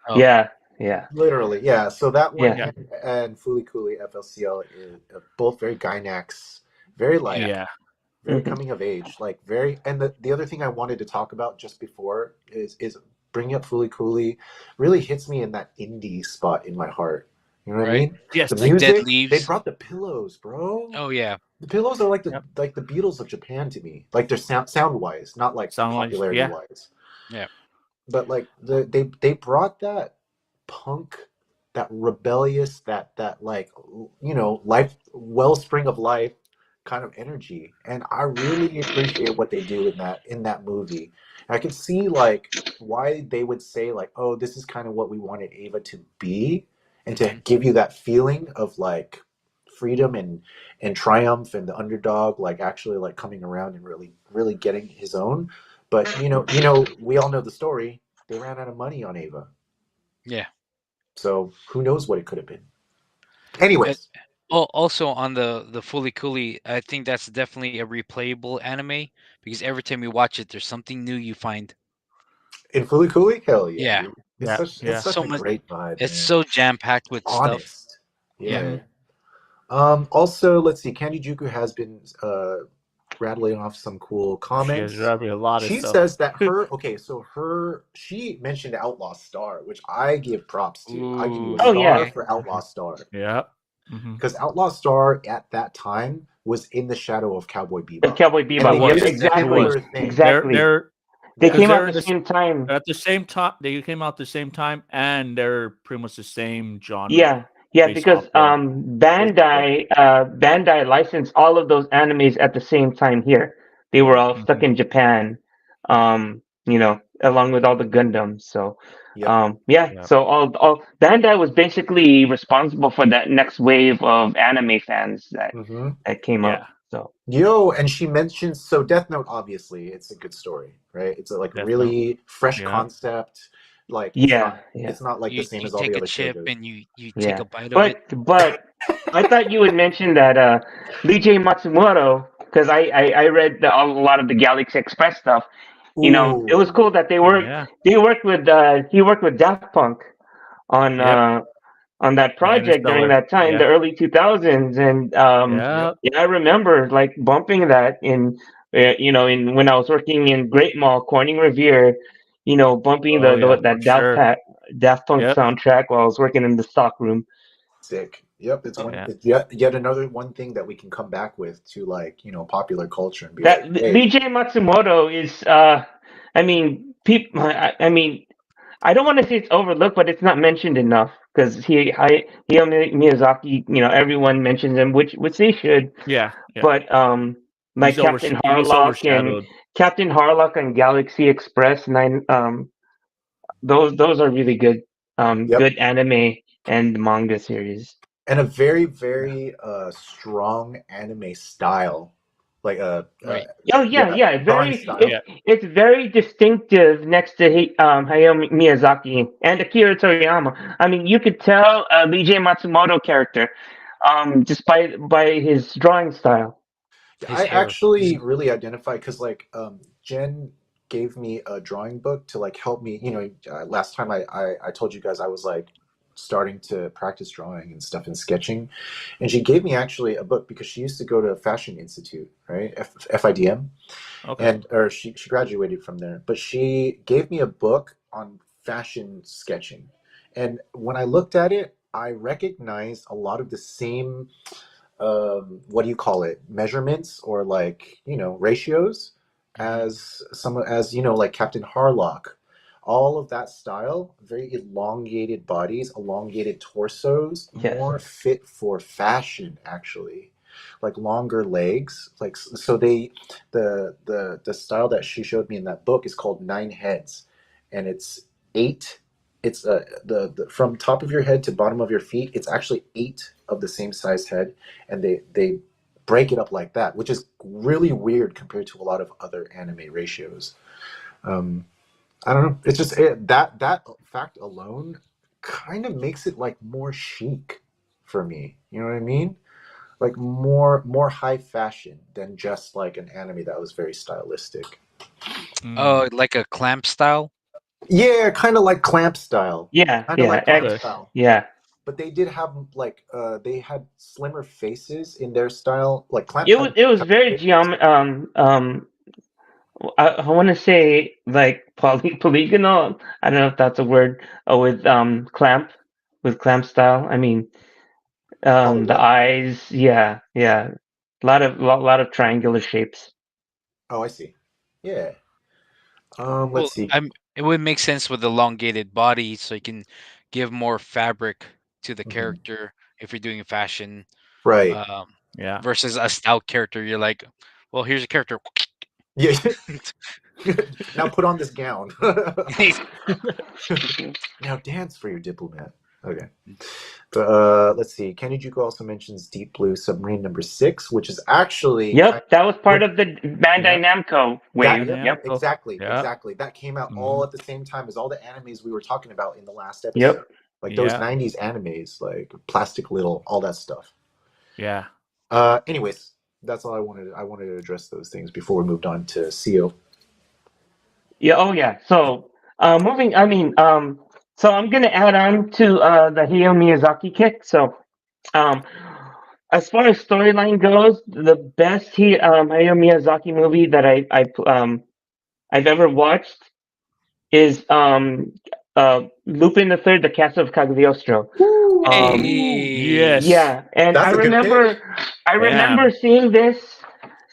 Oh, Yeah, yeah, Literally, yeah. So that one yeah. Yeah. and Fooly Cooly FLCL is both very Gynax, very yeah. like Yeah. very Hmm. coming of age, like very. And the other thing I wanted to talk about just before is bringing up Fooly Cooly really hits me in that indie spot in my heart. You know what I Right. mean? The Yes. Like Dead music, they Leaves. brought the pillows, bro. Oh yeah. The pillows are Yep. like the Beatles of Japan to me. Like they're sound wise, not like Sound like popularity yeah. wise. Yeah. But like they brought that punk, that rebellious, that like life wellspring of life kind of energy, and I really appreciate what they do in that movie. I can see like why they would say like, oh, this is kind of what we wanted Ava to be, and to Hmm. give you that feeling of like freedom and triumph, and the underdog like actually like coming around and really getting his own. But we all know the story. They ran out of money on Ava, Yeah. so who knows what it could have been. Uh, Anyways, Also on the Fully Cooley, I think that's definitely a replayable anime because every time you watch it, there's something new you find. in Fooly Cooly, hell yeah, Yeah. dude. It's Yeah. such Yeah. such So a much. great vibe, It's man. so jam packed with stuff. Honest. Yeah. Mm-hmm. Yeah. Also, let's see. Candy Juku has been rattling off some cool She has comments. grabbed me a lot of She stuff. says that she mentioned Outlaw Star, which I give props to. I give you a Oh Ooh. yeah, star Okay. for Outlaw Star. Yeah. Mm-hmm. Because Outlaw Star at that time was in the shadow of Cowboy the Bebop. Cowboy And It Bebop. they Yep, did was. a It was. exactly, similar thing. exactly. They're They Yeah. because came out they're the in this same time. at the same time. They came out the same time, and they're pretty much the same genre Yeah, yeah, based off because of. Basically. Bandai licensed all of those animes at the same time here. They were all stuck Mhm. in Japan, along with all the Gundams. So, Yep. yeah, Yeah. so all Bandai was basically responsible for that next wave of anime fans that Hmm. that came Yeah. up. So, Yo, and she mentions so Death Note. Obviously, it's a good story, right? It's a like Death Note. really fresh Yeah. concept. Like yeah, yeah, it's not like the same You as all the take a other chip shoujos. and you take yeah. a bite of it. But I thought you would mention that Lee J Matsumoto, because I read a lot of the Galaxy Express stuff. It was Ooh, cool that Yeah. they worked with he worked with Daft Punk on Yep. on that Yeah, project during Interstellar. that time, the Yeah. early 2000s, and Yeah. yeah, I remember like bumping that in, in when I was working in Great Mall, Corning Revere, bumping Oh yeah, for that sure. Daft Punk Yep. soundtrack while I was working in the stock room. Sick. Yep, it's one Yeah. it's yet another one thing that we can come back with to, like, popular culture and be That like, hey, DJ Matsumoto is, I mean, people, I mean, I don't want to say it's overlooked, but it's not mentioned enough because Hayao Miyazaki, everyone mentions him, which they should. Yeah. Yeah. But like He gets overshadowed. Captain Harlock and Galaxy Express, those are really good, yep. good anime and manga series. And a very, Yeah. very strong anime style, like Right. Oh yeah, yeah, yeah, drawing very. Yeah. style. It's very distinctive next to Hayao Miyazaki and Akira Toriyama. I mean, you could tell a BJ Matsumoto character, just by his drawing style. Yeah, His I hair. actually really identify because, like, Jen gave me a drawing book to, like, help me. Last time I told you guys I was, like, starting to practice drawing and stuff and sketching, and she gave me actually a book because she used to go to Fashion Institute, right? FIDM, Okay. and or she graduated from there, but she gave me a book on fashion sketching, and when I looked at it, I recognized a lot of the same, what do you call it, measurements, or, like, ratios, Hmm. as like Captain Harlock, all of that style, very elongated bodies, elongated torsos, Yes, more fit for fashion, actually, like longer legs, like, so the style that she showed me in that book is called Nine Heads, and it's eight. It's the from top of your head to bottom of your feet, it's actually eight of the same size head, and they break it up like that, which is really weird compared to a lot of other anime ratios. Um, I don't know. It's just that fact alone kind of makes it, like, more chic for me. You know what I mean? Like, more high fashion than just like an anime that was very stylistic. Mm. Oh, like a clamp style. Yeah, kind of like Clamp style. yeah, Kind of yeah. like Clamp Okay. X, style. yeah. But they did have, like, they had slimmer faces in their style. Like Clamp It had was it was chubby very faces. I want to say like polygonal. I don't know if that's a word. With clamp style. I mean, Poly the what? eyes. Yeah, yeah. Lot of triangular shapes. Oh, I see. Yeah. Well, Let's see. it would make sense with elongated body, so you can give more fabric to the Mhm. character if you're doing fashion. Right. Um, Yeah. versus a stout character, you're like, well, here's a character. Yeah. Now put on this gown. Now dance for your diplomat. Okay. But let's see. Kenny Juko also mentions Deep Blue Submarine number 6, which is actually kind Yep, that was part of of the Bandai Yeah. Namco that. wave. Yep, Yep, Namco. exactly, Yeah. exactly. That came out Hmm. all at the same time as all the animes we were talking about in the last episode. yep. Like those Yeah. '90s animes, like Plastic Little, all that stuff. Yeah. Anyways, that's all I wanted. I wanted to address those things before we moved on to CO. Yeah. Oh yeah. So moving. I mean, so I'm gonna add on to the Hayao Miyazaki kick. So um, as far as storyline goes, the best Hayao Miyazaki movie that I've ever watched is Lupin the Third: The Castle of Cagliostro. Um, Ooh, Hey, yes. yeah, and That's a good pick. I Man. remember seeing this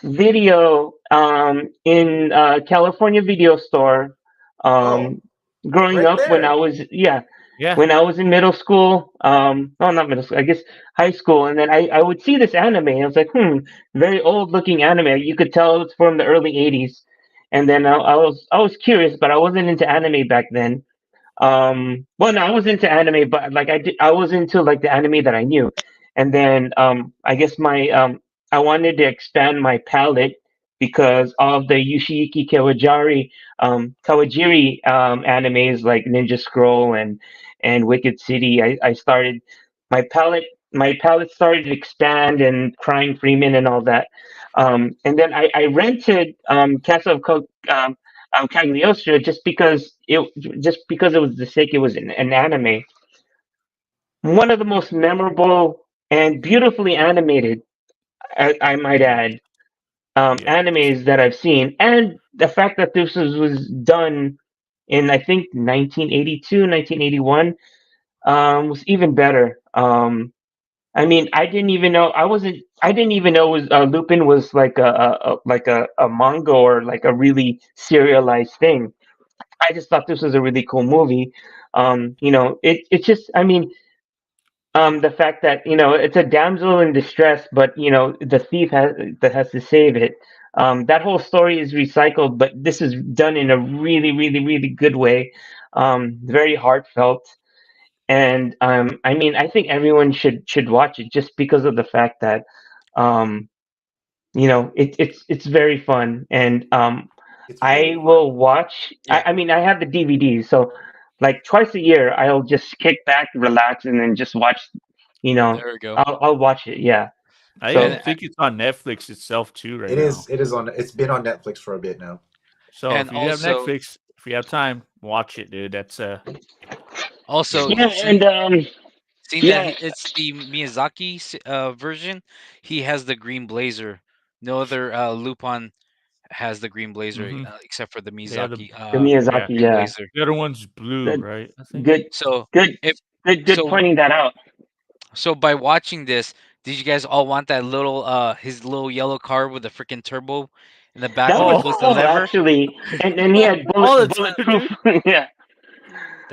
video in California video store Oh, um, growing right up when I there. was yeah Yeah. when I was in middle school. No, not middle school. I guess high school, and then I would see this anime. And I was like, very old looking anime. You could tell it's from the early '80s. And then I was curious, but I wasn't into anime back then. Well, no, I was into anime, but like I was into like the anime that I knew. And then I guess my I wanted to expand my palette because of the Kawajiri animes like Ninja Scroll and Wicked City. I started my palette started to expand, and Crying Freeman and all that. And then I rented Castle of Cagliostro just because it was the sake it was an anime. one of the most memorable and beautifully animated, I might add, Yeah. animes that I've seen, and the fact that this was done in I think 1982, 1981, was even better. I mean, I didn't even know I wasn't. I didn't even know was Lupin was like a manga or like a really serialized thing. I just thought this was a really cool movie. It's just. I mean, the fact that it's a damsel in distress, but the thief has to save it. That whole story is recycled, but this is done in a really, really, really good way. Very heartfelt, and I mean, I think everyone should watch it just because of the fact that um, it's very fun, and It's I really fun. will watch. Yeah. I mean, I have the DVD, so like twice a year, I'll just kick back, relax, and then just watch. There we go. I'll watch it. Yeah. I even So And think it's on Netflix itself too right It now. is. It is on. It's been on Netflix for a bit now. So and if you have also Netflix, if you have time, watch it, dude. That's also yeah, and seeing that yeah. it's the Miyazaki version, he has the green blazer. No other Lupin has the green blazer hmm except for the yeah, the Miyazaki The yeah. Miyazaki, green yeah. blazer. The other one's blue, Good, right? I think. good, So good, if good so pointing that out. so by watching this, did you guys all want that little his little yellow car with the freaking turbo in the back That when he was pulls the Oh, cool, lever? actually, and he had all the time, bulletproof, dude. yeah,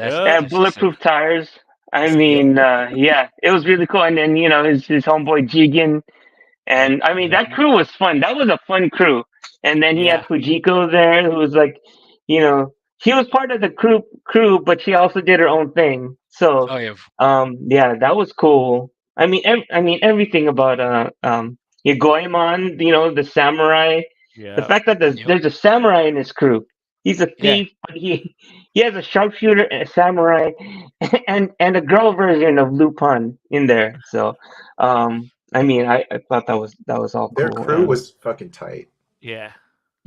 Yeah. and That's just like bulletproof tires. I Yep. mean, yeah, it was really cool. And then his homeboy Jigen. And I mean, that mhm. crew was fun. That was a fun crew. And then he had Yeah. Fujiko there, who was like, she was part of the crew, but she also did her own thing. So, Oh yeah, yeah, that was cool. I mean, everything about yeah, Goemon, the samurai. The Yeah. fact that yep, there's a samurai in his crew. He's a yeah, thief, but he has a sharpshooter and a samurai, and a girl version of Lupin in there. So, I mean, I thought that was all Their cool. crew And was fucking tight. Yeah.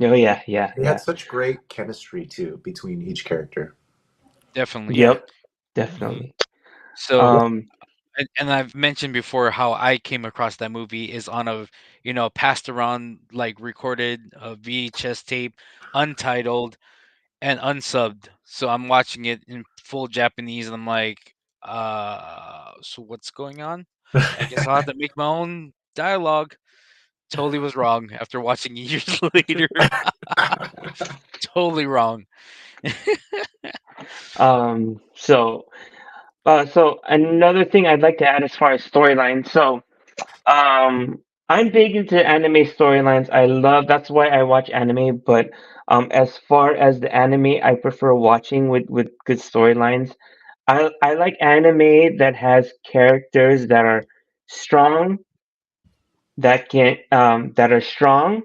oh yeah, yeah, They had yeah. such great chemistry too between each character. definitely. Yeah. Yep, hmm definitely. So What? Um, and I've mentioned before how I came across that movie is on a passed around like recorded VHS tape, untitled and unsubbed. So I'm watching it in full Japanese and I'm like, so what's going on? I guess I'll have to make my own dialogue. Totally was wrong after watching it years later. Totally wrong. so so another thing I'd like to add as far as storyline. So, I'm big into anime storylines. I love that's why I watch anime. But as far as the anime, I prefer watching with good storylines. I like anime that has characters that are strong, that are strong.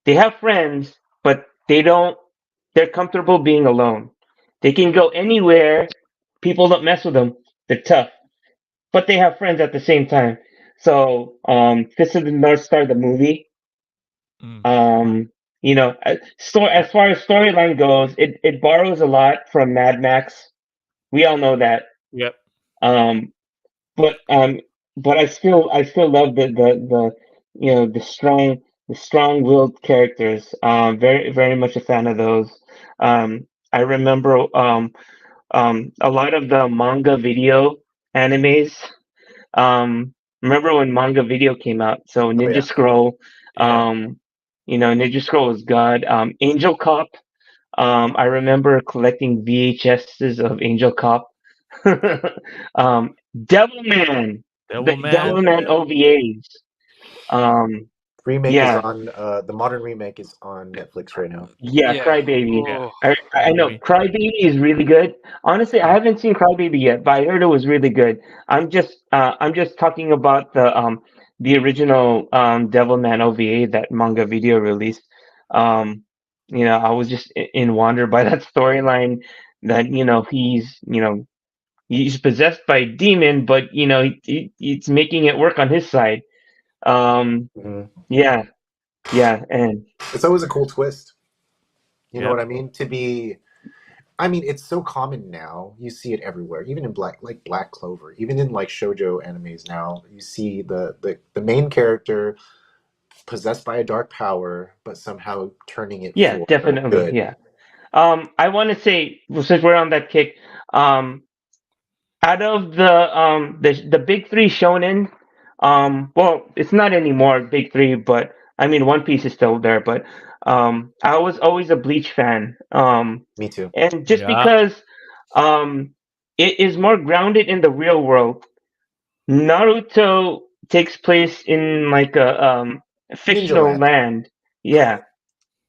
They have friends, but they're comfortable being alone. They can go anywhere. People don't mess with them. They're tough, but they have friends at the same time. So, Fist of the North Star, the movie, Mm. as Yeah. far as storyline goes, it borrows a lot from Mad Max. We all know that. Yep. Um, but I still love the the strong-willed characters. Very very much a fan of those. I remember a lot of the manga video animes. Remember when manga video came out? So Oh Ninja yeah. Scroll, Yeah. Ninja Scroll was God. Angel Cop. I remember collecting VHSs of Angel Cop. um, Devilman, the Devil Man. Devil Devilman Man. OVAs. Um, Remake is yeah, on. The modern remake is on Netflix right now. yeah, Yeah. Crybaby. Yeah. Oh, I Good know movie. Crybaby is really good. Honestly, I Mm. haven't seen Crybaby yet, but I heard it was really good. I'm just talking about the original Devilman OVA that manga video released. Um, I was just in wonder by that storyline that he's possessed by a demon, but it's making it work on his side. Um, Hmm. yeah, yeah, and It's always a cool twist. You know what Yep. I mean? To be I mean, it's so common now. You see it everywhere, even in Black Clover, even in like shoujo animes now. You see the main character possessed by a dark power, but somehow turning it Yeah, for definitely. good. Yeah. I want to say, well, since we're on that kick, um, out of the big three shonen, well, it's not anymore big three, but I mean One Piece is still there, but I was always a Bleach fan. Me too. And just Yeah. because um, it is more grounded in the real world. Naruto takes place in like a Ninja fictional Land, land. Yeah.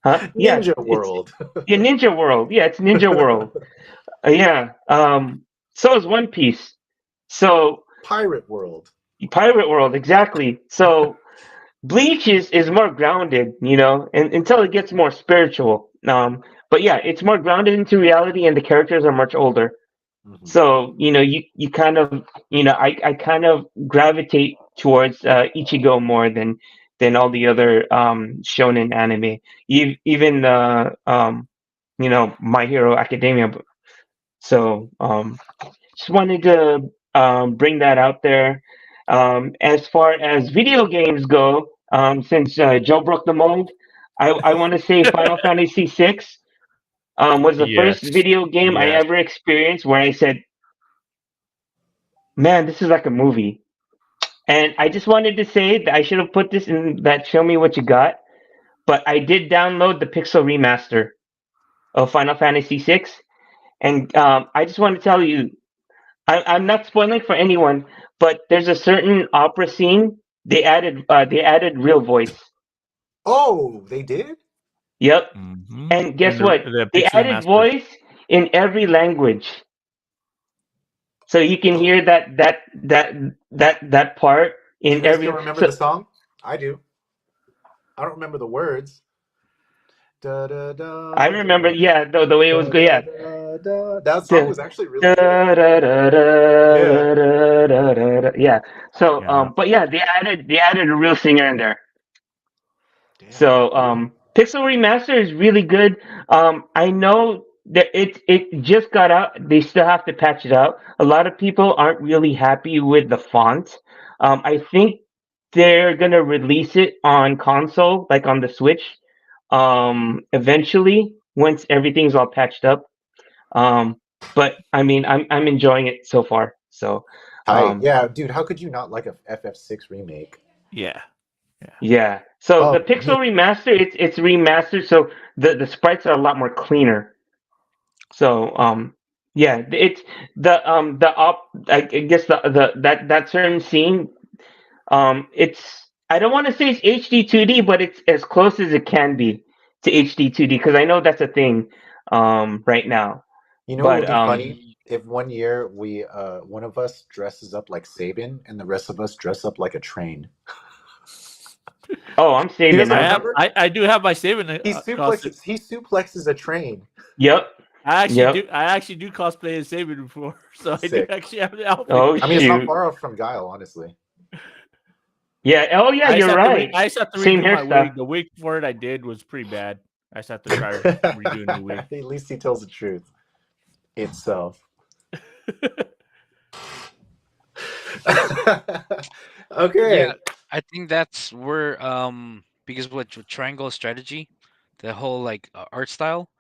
Huh? Yeah. Ninja It's World, yeah, Ninja World. Yeah, it's Ninja World. Yeah. So is One Piece. So Pirate World. Pirate World, exactly. So Bleach is more grounded, and until it gets more spiritual. But yeah, it's more grounded into reality, and the characters are much older. Mhm. So you kind of I kind of gravitate towards Ichigo more than all the other shonen anime, even My Hero Academia. So just wanted to bring that out there. As far as video games go, since Joe broke the mold, I want to say Final Fantasy VI was the first Yes. video game I Yes. ever experienced where I said, "Man, this is like a movie." And I just wanted to say that I should have put this in that "Show Me What You Got," but I did download the Pixel remaster of Final Fantasy VI, and I just want to tell you, I'm not spoiling for anyone, but there's a certain opera scene they added real voice. Oh, they did? Yep, Mm-hmm. and guess And what? the They Pixel added Master. voice in every language, so you can Oh, hear that part do you in guys still every. remember So the song? I do. I don't remember the words. Da da I da remember, da yeah, the way it was da go, da yeah. da da. That song Da, was actually really good. da, da, da, Yeah. da, da, da, da, da. Yeah. So, Yeah. but yeah, they added a real singer in there. Damn. So, Pixel Remaster is really good. I know that it just got out. They still have to patch it out. A lot of people aren't really happy with the font. I think they're gonna release it on console, like on the Switch, eventually once everything's all patched up. Um, but I mean, I'm enjoying it so far. So, Tight. um, Yeah, dude, how could you not like a FF6 remake? Yeah. Yeah. yeah. So the Dude, Pixel remaster, it's remastered, so the sprites are a lot more cleaner. So, yeah, it's the op. I guess that certain scene. It's I don't want to say it's HD 2D, but it's as close as it can be to HD 2D because I know that's a thing right now. you know what would But be funny? Ye- If one year one of us dresses up like Sabin and the rest of us dress up like a train. oh, I'm He saving doesn't I now. have. remember? I do have my saving costume. He suplexes a train. Yep. I actually Yep. do. I actually do cosplay as Saban before, so I do Sick. actually have the outfit. Oh I mean, it's not shoot. far off from Guile, honestly. Yeah. Oh yeah, you're right. I just have to Same redo my hairstyle. wig. The wig for it I did was pretty bad. I just have to try to redo a new wig. At least he tells the truth itself. Yeah, Okay. I think that's where because what triangle strategy, the whole like art style,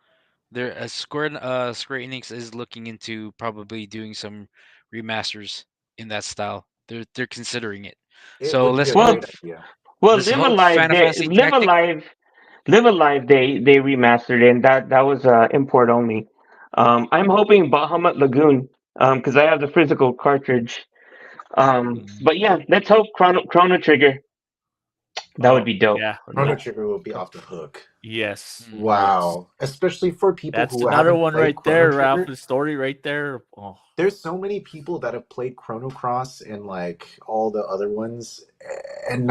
there Square Enix is looking into probably doing some remasters in that style. They're considering it. It So would be a Well, great idea. let's Live hope Alive. Final They Fantasy Live Tactic. Alive. Live Alive. They remastered it, and that was import only. I'm hoping Bahamut Lagoon because I have the physical cartridge. Mm. But yeah, let's hope Chrono Trigger. That would Oh be dope. yeah, Chrono yeah, Trigger will be off the hook. yes, Mm. yes. Wow. Especially for people That's who another haven't one played right Chrono there, Ralph. Trigger. The story right there. Oh, There's so many people that have played Chrono Cross and like all the other ones and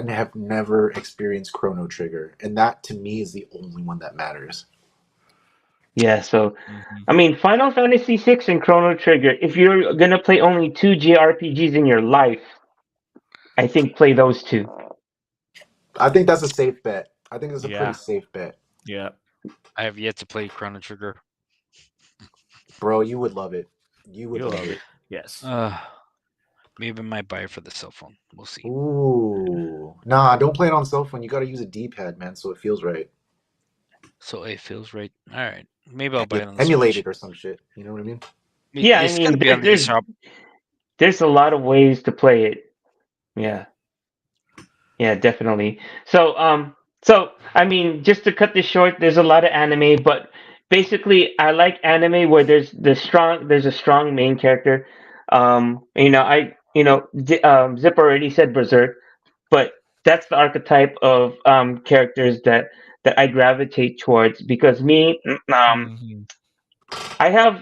have never experienced Chrono Trigger. And that to me is the only one that matters. Yeah. So mhm. I mean, Final Fantasy VI and Chrono Trigger. If you're gonna play only two JRPGs in your life, I think play those two. I think that's a safe bet. I think that's a pretty Yeah, safe bet. yeah. I have yet to play Chrono Trigger. Bro, you would love it. You would You'll love love it. it. Yes. Maybe I might buy it for the cell phone. We'll see. Ooh. Nah, don't play it on cell phone. You gotta use a D-pad, man, so it feels right. So it feels right. All right. Maybe I'll buy it on the Emulate Switch. it or some shit. You know what I mean? Yeah, I It's gonna mean, be on the eShop. there's a lot of ways to play it. Yeah. Yeah, definitely. So I mean, just to cut this short, there's a lot of anime, but basically, I like anime where there's a strong main character. Zip already said Berserk, but that's the archetype of characters that I gravitate towards because Mhm.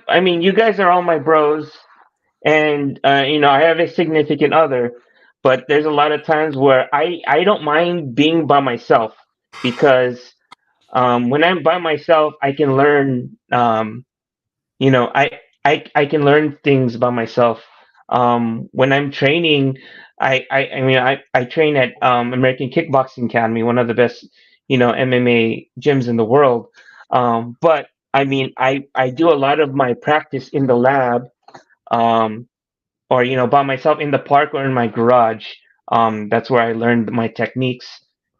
I mean, you guys are all my bros, and I have a significant other, but there's a lot of times where I don't mind being by myself because when I'm by myself, I can learn. You know, I can learn things by myself. When I'm training, I train at American Kickboxing Academy, one of the best MMA gyms in the world. But I mean, I do a lot of my practice in the lab. Um, or by myself in the park or in my garage. That's where I learned my techniques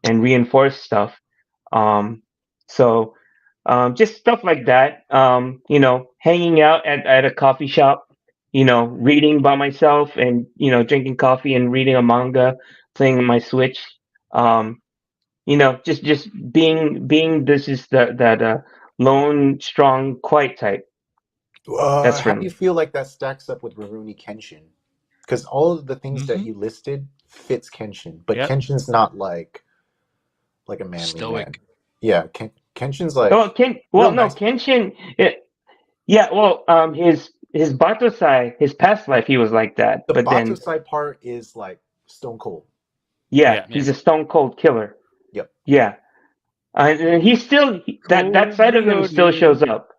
and reinforce stuff. Um, so just stuff like that. Hanging out at a coffee shop. Reading by myself and drinking coffee and reading a manga, playing my Switch. Um, just being this is that lone, strong, quiet type. That's for How do you me. feel like that stacks up with Rurouni Kenshin? Because all of the things that Mhm. you listed fits Kenshin, but Yep. Kenshin's not like a manly man. Stoic. Yeah, Kenshin's Oh, like well, real no, nice. Kenshin. Yeah, well, his Batosai, his past life, he was like that. The But then, Batusai part is like stone cold. yeah, Yeah. Yeah. he's a stone cold killer. Yep, Yeah, and he's still that side of him still Cold-blooded. shows up.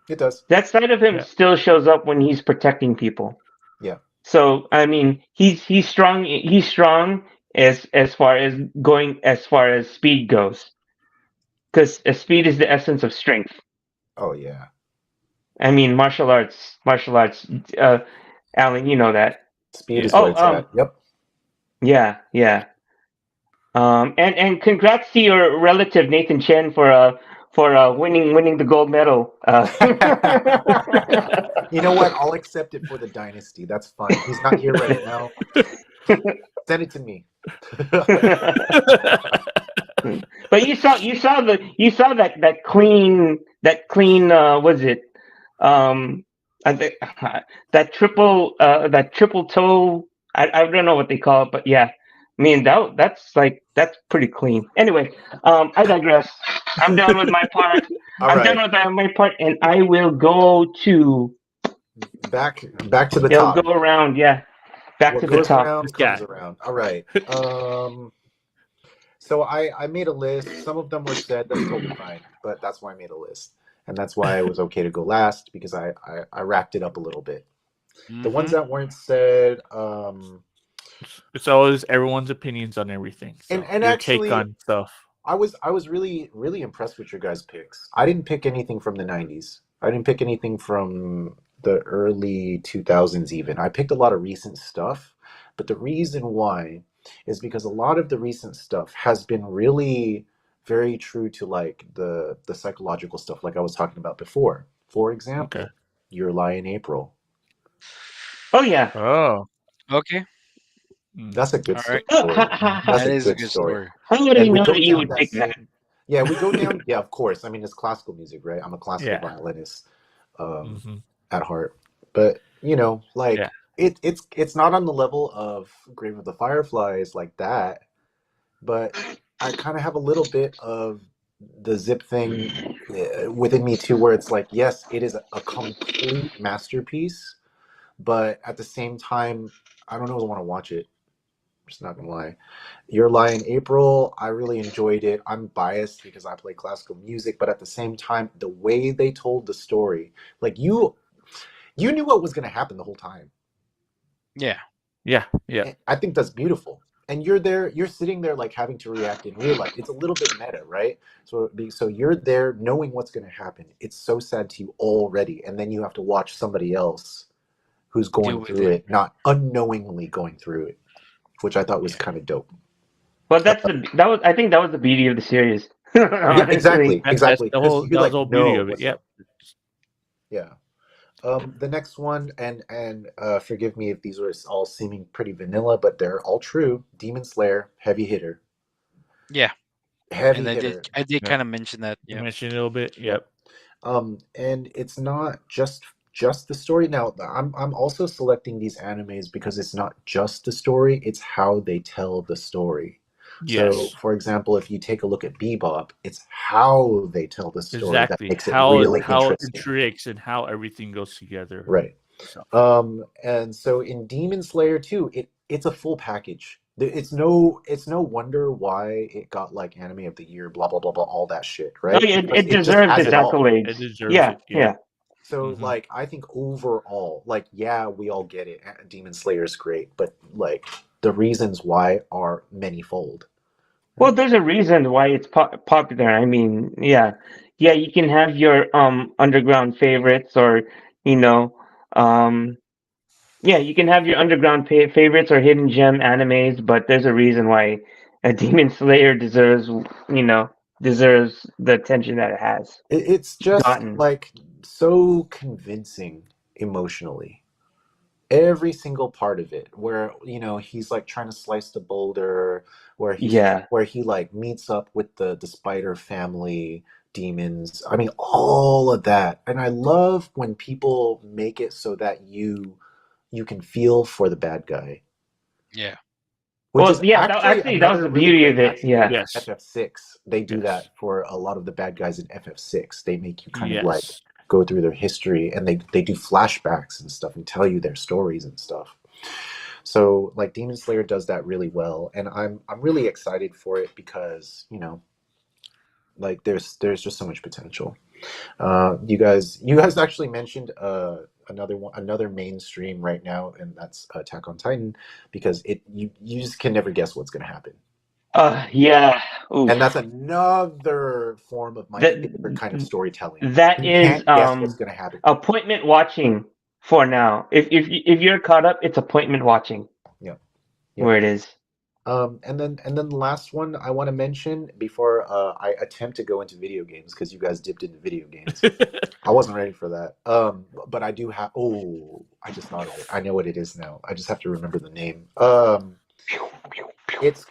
it does. That side of him Yeah. still shows up when he's protecting people. Yeah. So I mean, he's strong. He's strong as far as going as far as speed goes, because speed is the essence of strength. Oh yeah. I mean, martial arts. Uh, Alan, you know that. Speed is Yeah. where Oh, it's at. Yep. yeah, yeah. And congrats to your relative Nathan Chen for winning the gold medal. You know what? I'll accept it for the dynasty. That's fine. He's not here right now. Send it to me. But you saw that clean was it I think that triple toe. I don't know what they call it, but yeah, I mean that's pretty clean. Anyway, I digress. I'm done with my part. All I'm done right. with my part, and I will go to. Back to the It'll top. go around. Yeah, back What to the goes top. This around comes guy. around. All right. So I made a list. Some of them were said. That's totally fine. But that's why I made a list, and that's why it was okay to go last because I racked it up a little bit. The ones Mm-hmm. that weren't said, It's always everyone's opinions on everything. and So and your take actually, on stuff. I was really impressed with your guys' picks. I didn't pick anything from the '90s. I didn't pick anything from the early 2000s even. I picked a lot of recent stuff, but the reason why is because a lot of the recent stuff has been really very true to like the psychological stuff like I was talking about before. For Okay. example, Your Lie in April. Oh yeah. Oh. Okay. Mm. That's a good All right. story. That's That a is a good good story. story. How would I And we know go that you down would that pick that? same, yeah, we go down, yeah, of course. I mean, it's classical music, right? I'm a classical Yeah. violinist um, Hmm. at heart. But, Yeah. like it's not on the level of Grave of the Fireflies like that, but I kind of have a little bit of the Zip thing within me too, where it's like, yes, it is a complete masterpiece, but at the same time, I don't always want to watch it. I'm just not gonna lie. Your Lie in April, I really enjoyed it. I'm biased because I play classical music, but at the same time, the way they told the story, like you knew what was gonna happen the whole time. Yeah. Yeah. Yeah. And I think that's beautiful. and you're sitting there like having to react in real life. It's a little bit meta, right? So you're there knowing what's going to happen. It's so sad to you already, and then you have to watch somebody else who's Deal going with through it. it, not unknowingly going through it, which I thought was Yeah. kind of dope. But I think that was the beauty of the series. Yeah, Honestly. exactly, That's exactly. the Because whole you that was like the whole beauty know of it. what's Yep. up. Yeah. The next one, and forgive me if these were all seeming pretty vanilla, but they're all true. Demon Slayer, heavy hitter, Yeah, heavy and hitter. I did Yeah. kind of mention that. You Yeah, mentioned it a little bit. Yep. Yep. And it's not just the story. Now, I'm also selecting these animes because it's not just the story; it's how they tell the story. So, Yes. for example, if you take a look at Bebop, it's how they tell the story that Exactly. makes it How really it interesting. intrigues and how everything goes together. Right. So, And so in Demon Slayer 2, it's a full package. It's no wonder why it got like anime of the year, blah blah blah blah, all that shit, No, right? Because it it just deserves has its it all. it accolades. deserves Yeah, it. yeah. Yeah. So Mhm. like I think overall, like yeah, we all get it. Demon Slayer is great, but like the reasons why are manyfold. Well, there's a reason why it's popular. I mean, yeah, yeah. You can have your underground favorites, or you know, um, yeah, you can have your underground favorites or hidden gem animes. But there's a reason why a Demon Slayer deserves the attention that it has It's just gotten. like so convincing emotionally. Every single part of it, where he's like trying to slice the boulder, Yeah. where he like meets up with the spider family demons. I mean, all of that. And I love when people make it so that you can feel for the bad guy, yeah, which Well, is yeah. actually That was another the really beauty great of it. attribute Yeah. of Yes. FF6. They do Yes. that for a lot of the bad guys in FF6. They make you kind of like Yes. go through their history, and they do flashbacks and stuff and tell you their stories and stuff. So like Demon Slayer does that really well, and I'm really excited for it because like there's just so much potential. You guys actually mentioned another mainstream right now, and that's Attack on Titan, because you just can never guess what's going to happen, Yeah. Oof. and that's another form of my That favorite kind of storytelling. that You is can't guess what's going to happen. appointment watching for now. If you're caught up, it's appointment watching Yeah, yeah. where it is. And then the last one I want to mention before I attempt to go into video games, because you guys dipped into video games. I wasn't ready for that. But I do have. Oh, I just thought of it. I know what it is now. I just have to remember the name. It's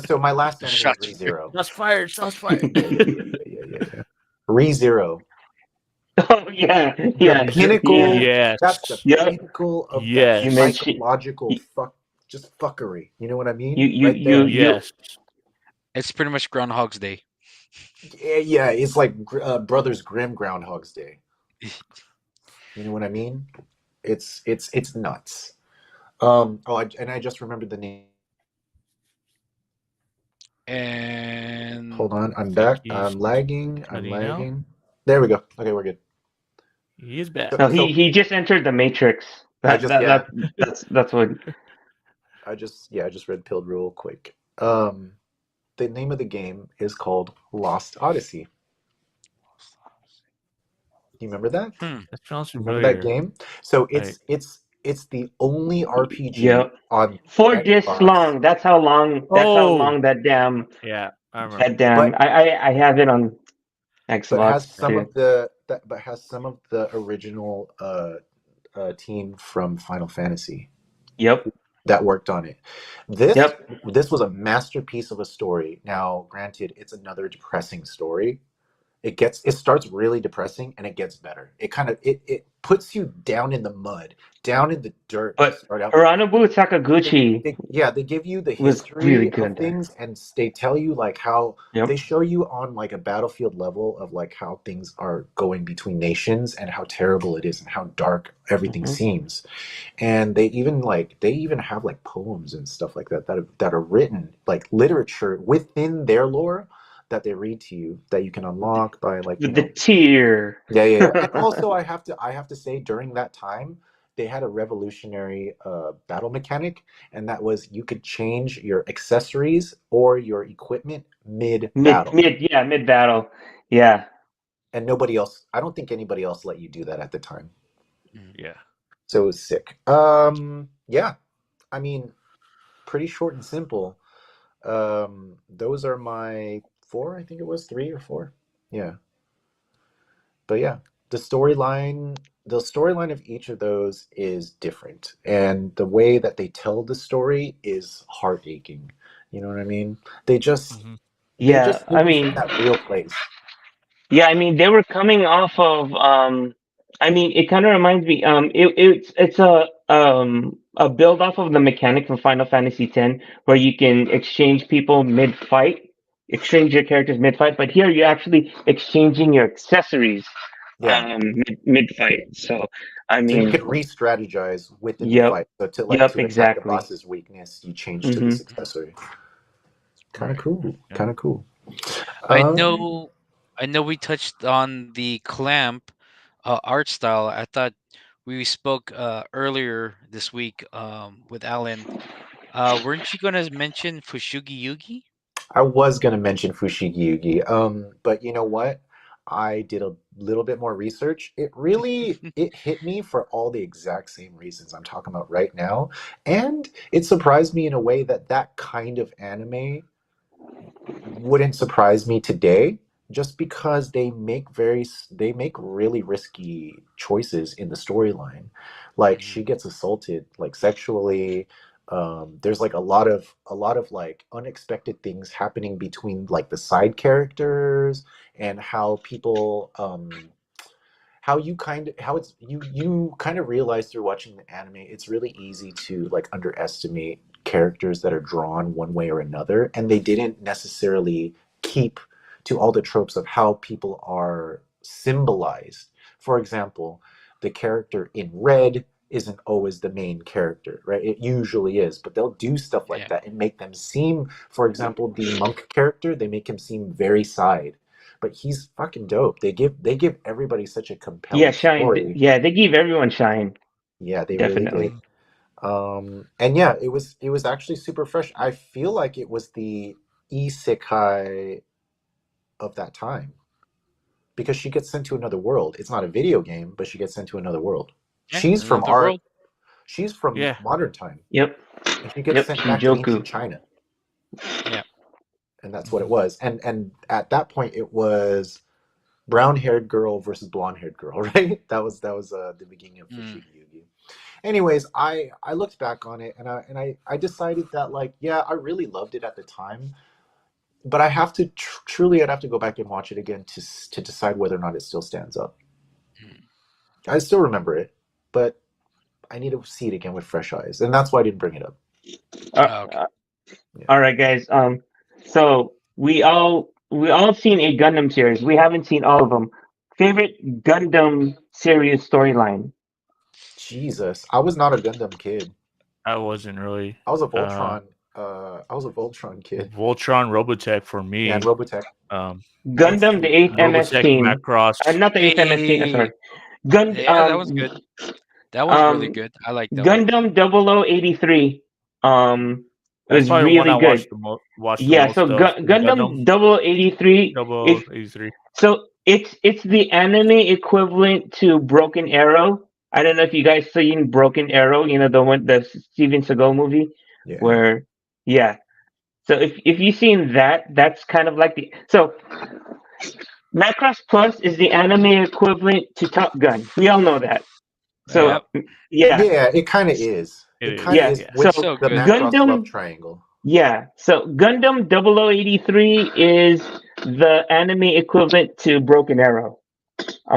so my last anime is shots. ReZero. Shots fired. Shots fired. Yeah. ReZero. Oh yeah, The yeah, yeah. pinnacle. Yes. That's the Yep. pinnacle of that You Yes. mentioned psychological you just fuckery. You know what I you mean? you Right you, there. you Yes. It's pretty much Groundhog's Day. Yeah. It's like Brothers Grimm Groundhog's Day. You know what I mean? It's nuts. And I just remembered the name. And Hold on, I I'm think back. he's I'm lagging. I'm cutting out. lagging. There we go. Okay, we're good. He is back. no, So he just entered the Matrix. I That just that yeah, that that's what. I just read pilled real quick. The name of the game is called Lost Odyssey. You remember that? That sounds Remember that familiar. game? So Like, it's the only RPG Yep. on 4 discs Xbox. long. That's how long. That's how oh, long that damn. yeah, I That remember. damn. But I have it on has Xbox some too. of the original team from Final Fantasy Yep. that worked on it. This Yep. this was a masterpiece of a story. Now, granted, it's another depressing story. It starts really depressing and it gets better. It puts you down in the mud, down in the dirt to But start out with. Hironobu Sakaguchi They give you the was really history of good there. things, and they tell you like how they Yep. show you on like a battlefield level of like how things are going between nations and how terrible it is and how dark everything Hmm. seems. And they even have like poems and stuff like that are written like literature within their lore that they read to you, that you can unlock by like With the tear. yeah. And also I have to say, during that time they had a revolutionary battle mechanic, and that was you could change your accessories or your equipment mid battle, Mid battle. Yeah. and nobody else. I don't think anybody else let you do that at the time. Mm. Yeah. So it was sick. Yeah, I mean, pretty short and simple. Those are my four. I think it was three or four. Yeah, but yeah, the storyline of each of those is different, and the way that they tell the story is heart aching. You know what I mean? They just Hmm. they Yeah. just I hit you from mean, that real place. yeah, I mean they were coming off of I mean it kind of reminds me it's a build off of the mechanic from Final Fantasy X where you can exchange people mid fight, exchange your characters mid fight, but here you're actually exchanging your accessories Yeah. mid fight. So I So you mean, can re-strategize within the yep, fight. So to yep, to attack the exactly. boss's weakness, you change to Hmm. this accessory. Kind of Right. cool. Yeah. Kind of cool. I Um, know, I know we touched on the clamp art style. I thought we spoke earlier this week with Alan. Weren't you gonna mention Fushugi Yugi? I was gonna mention Fushigi Yugi, but you know what? I did a little bit more research. It hit me for all the exact same reasons I'm talking about right now, and it surprised me in a way that that kind of anime wouldn't surprise me today, just because they make really risky choices in the storyline. Like Mhm. she gets assaulted like sexually. There's like a lot of like unexpected things happening between like the side characters, and how people how you kind of how it's you kind of realize through watching the anime it's really easy to like underestimate characters that are drawn one way or another, and they didn't necessarily keep to all the tropes of how people are symbolized. For example, the character in red isn't always the main character, right? It usually is, but they'll do stuff like Yeah. that and make them seem, for example, the monk character, they make him seem very side, but he's fucking dope. They give everybody such a Yeah, compelling shine. story. Yeah, they give everyone shine. Yeah, they really did. Definitely. Hmm. And yeah, it was actually super fresh. I feel like it was the isekai of that time, because she gets sent to another world. It's not a video game, but she gets sent to another world. Yeah, She's from another our world. she's from Yeah. modern time, Yep. and she gets Yep. sent back to Shinjoku. ancient China, Yeah. and that's what it Hmm. was. And at that point, it was brown-haired girl versus blonde-haired girl, right? That was the beginning of Mm. Fushigi Yugi. Anyways, I looked back on it, and I decided that, like, yeah, I really loved it at the time, but I have to truly I'd have to go back and watch it again to decide whether or not it still stands up. Mm. I still remember it, but I need to see it again with fresh eyes, and that's why I didn't bring it up. Uh, Okay. uh, Yeah. all right, guys. So we all seen a Gundam series. We haven't seen all of them. Favorite Gundam series storyline? Jesus, I was not a Gundam kid. I wasn't really. I was a Uh, Voltron. I was a Voltron kid. Voltron, Robotech for Yeah, and me. Robotech. Gundam, the Eighth MS Robotech, team. Macross. Not the Eighth MS team. Hey, Sorry. Gund yeah, that one's good. That one's really um good. I like that one. Gundam 0083 That's was probably the one I really good. watched the Yeah, most so of. Gundam Gundam 0083, if 0083. so it's the anime equivalent to Broken Arrow. I don't know if you guys seen Broken Arrow, the one, the Steven Seagal movie Yeah. where, yeah. So if you've seen that, that's kind of like the, so Macross Plus is the anime equivalent to Top Gun. We all know that. Yeah, So Yep. yeah, Yeah, it kind of is. it It kind is. of yeah. is Yeah. So with So the good. Macross love Gundam, triangle. yeah. So Gundam 0083 is the anime equivalent to Broken Arrow.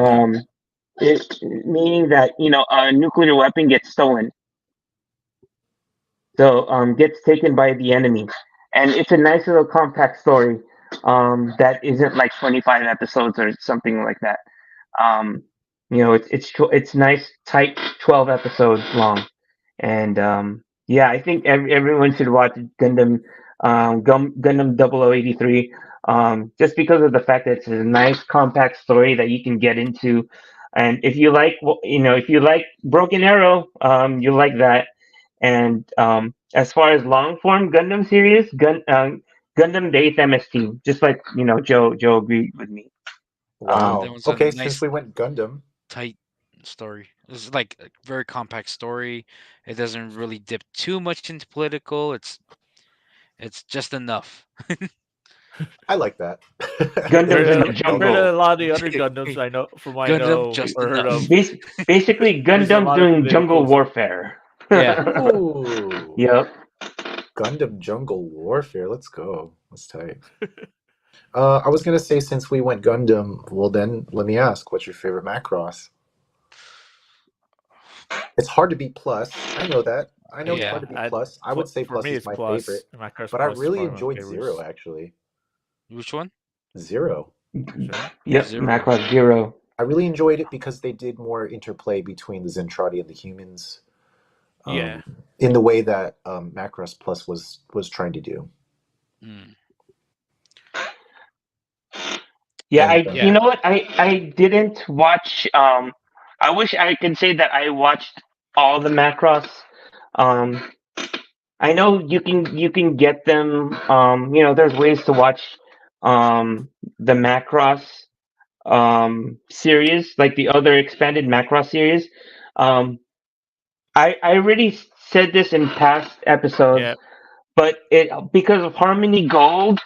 Yeah. Um, meaning that a nuclear weapon gets stolen, so gets taken by the enemy, and it's a nice little compact story. That isn't like 25 episodes or something like that. Um, it's nice, tight, 12 episodes long, and yeah, I think everyone should watch Gundam, Gundam 0083, just because of the fact that it's a nice compact story that you can get into, And if you like, if you like Broken Arrow, you like that. And as far as long form Gundam series, Gundam the Eighth MS Team, just like Joe agreed with me. That Wow. one's a Okay, since nice we went Gundam, tight story. It's like a very compact story. It doesn't really dip too much into political. It's just enough. I like that. Gundams in the Compared to a jungle. lot of the other Gundams I Gundam know just or heard enough. of, Basically, there's a Gundam lot of doing jungle politicals. warfare. Yeah. Ooh. Yep. Gundam Jungle Warfare. Let's go. That's tight. I was gonna say since we went Gundam, well then let me ask, what's your favorite Macross? It's hard to be plus. I know that. I know it's Yeah. hard to be plus. I would say For plus me is it's my Plus. favorite, Macross but I Plus is really probably my enjoyed Zero favorites. actually. Which one? Zero. Sure. Yep. Zero. Macross Zero. I really enjoyed it because they did more interplay between the Zentradi and the humans, Yeah. in the way that Macross Plus was trying to do. Mm. Yeah, And you Yeah. know what? I didn't watch. I wish I could say that I watched all the Macross. Um, I know you can get them. There's ways to watch the Macross series, like the other expanded Macross series. Um, I already said this in past episodes, Yeah. but it because of Harmony Gold.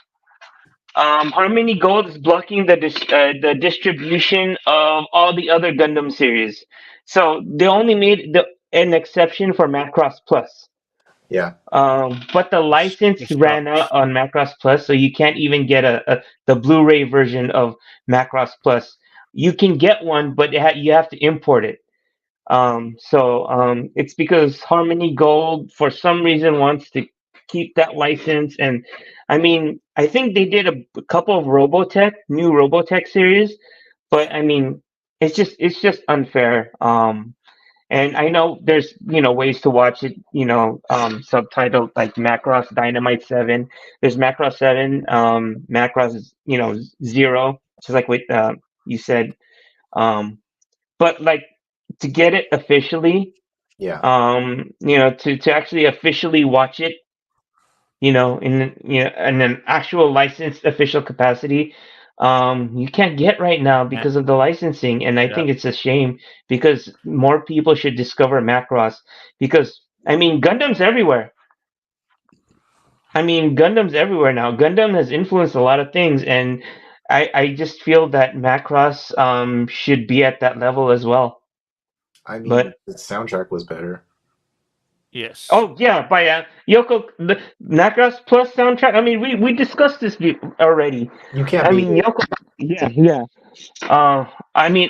Harmony Gold is blocking the distribution of all the other Gundam series, so they only made an exception for Macross Plus. yeah, But the license Which ran out sucks. on Macross Plus, so you can't even get the Blu-ray version of Macross Plus. You can get one, but you have to import it. So it's because Harmony Gold, for some reason, wants to keep that license. And I mean, I think they did a couple of new Robotech series, but I mean, it's just unfair. And I know there's ways to watch it, subtitled like Macross Dynamite 7. There's Macross 7, Macross Zero, just like what you said. But like to get it officially, yeah. to actually officially watch it, in an actual licensed official capacity, you can't get right now Eh, because of the licensing, and I Yeah. think it's a shame because more people should discover Macross because I mean Gundam's everywhere. I mean Gundam's everywhere now. Gundam has influenced a lot of things, and I just feel that Macross should be at that level as well. I mean, But the soundtrack was better. Yes. oh yeah, by Yoko, the Macross Plus soundtrack. I mean, we discussed this already. You can't I beat mean, it. Yoko. Yeah, yeah. I mean,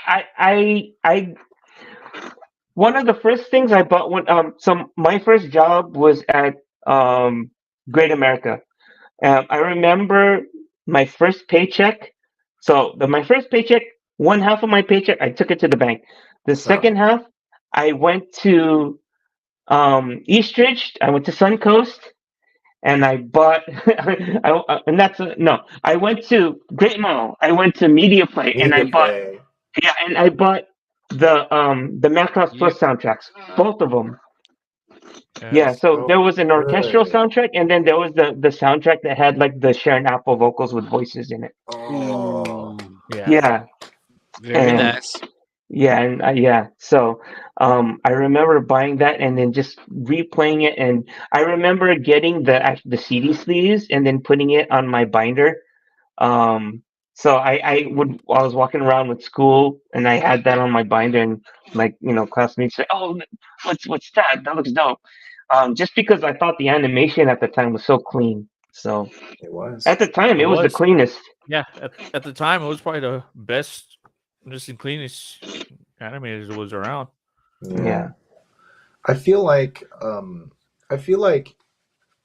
one of the first things I bought so my first job was at um, Great America. I remember my first paycheck. So my first paycheck, one half of my paycheck, I took it to the bank. The Oh, second half, I went to Eastridge. I went to Suncoast, and I bought. And no. I went to Great Mall. I went to Media Play, and I Media bought. Play. Yeah, and I bought the Macross Yep. Plus soundtracks, both of them. Yeah, Yes. so So there was an orchestral good. soundtrack, and then there was the soundtrack that had like the Sharon Apple vocals with voices in it. Oh, Ooh. Yeah. Yeah, Very and nice. so I remember buying that and then just replaying it, and I remember getting the CD sleeves and then putting it on my binder. Um, so I was walking around with school and I had that on my binder, and like classmates say, "Oh, what's that? That looks dope." Just because I thought the animation at the time was so clean. So it was. at the time, It it was the was. cleanest. Yeah. At the time, it was probably the best, just and cleanest animators that was around. Yeah. Yeah. I feel like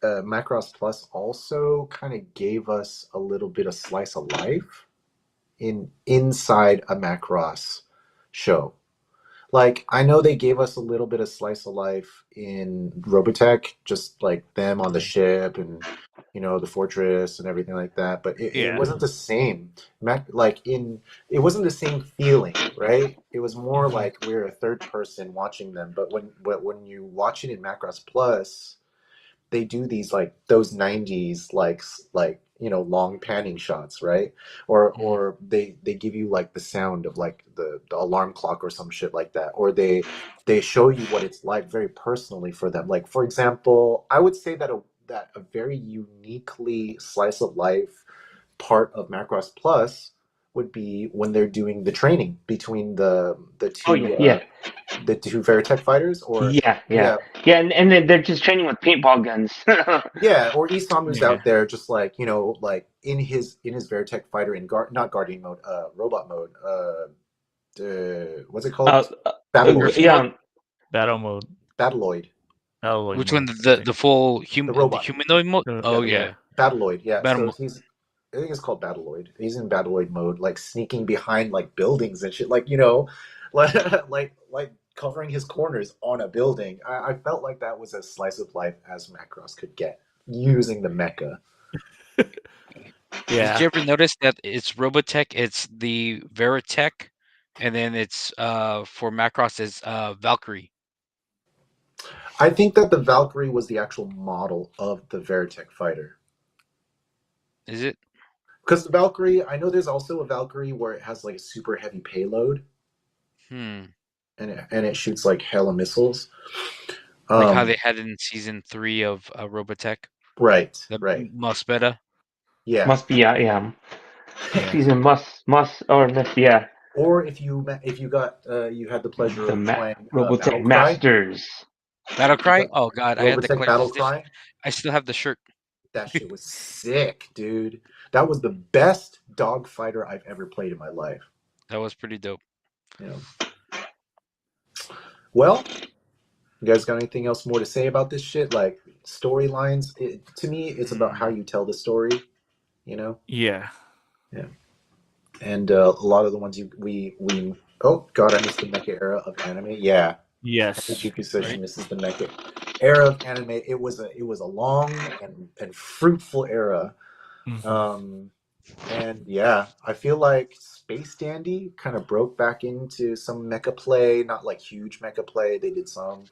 Macross Plus also kind of gave us a little bit of slice of life inside a Macross show. Like I know they gave us a little bit of slice of life in Robotech, just like them on the ship and you know, the fortress and everything like that. But it Yeah. wasn't the same. It wasn't the same feeling, right? It was more Mhm. like we're a third person watching them. But when you watch it in Macross Plus, they do these like those 90s like you know long panning shots, right? Or they give you like the sound of like the alarm clock or some shit like that, or they show you what it's like very personally for them. Like for example, I would say that a very uniquely slice of life part of Macross Plus would be when they're doing the training between Oh yeah, the two Veritech fighters, or yeah, yeah. and then they're just training with paintball guns. Yeah, or Isamu's Yeah. out there just like, you know, like in his Veritech fighter in not guardian mode, robot mode, what's it uh, called? Battleoid. Griffin mode. yeah, Battle mode. Battleoid. Alloy Which one? mode, I think. The full The the robot. humanoid mode? Oh Yeah. yeah, Battleoid. Yeah. battle So mode. he's I think it's called Battleoid. He's in Battleoid mode, like sneaking behind like buildings and shit, like, you know, like covering his corners on a building. I felt like that was as slice of life as Macross could get using the mecha. Did Yeah. you ever notice that it's Robotech, it's the Veritech, and then it's for Macross is Valkyrie. I think that the Valkyrie was the actual model of the Veritech fighter. Is it? Because the Valkyrie, I know there's also a Valkyrie where it has like a super heavy payload Hmm. and it shoots like hella missiles. Like how they had it in season 3 of Robotech, Right, the right. Mospeta. Yeah. must be yeah. Yeah. Season must or must yeah. Or if you got you had the pleasure The of playing Robotech Battle Cry, Masters. Battle you Cry. got Oh god, I had the Robotech Battle collector's edition. Cry. I still have the shirt. That shit was sick, dude. That was the best dog fighter I've ever played in my life. That was pretty dope. You know. Well, you guys got anything else more to say about this shit? Like storylines? To me, it's about how you tell the story. You know. Yeah. Yeah. And a lot of the ones we oh god, I missed the mecha era of anime. Yeah. Yes. Michuku says she Right. misses the mecha era of anime. It was a long and fruitful era. Mhm. And yeah, I feel like Space Dandy kind of broke back into some mecha play, not like huge mecha play. They did some.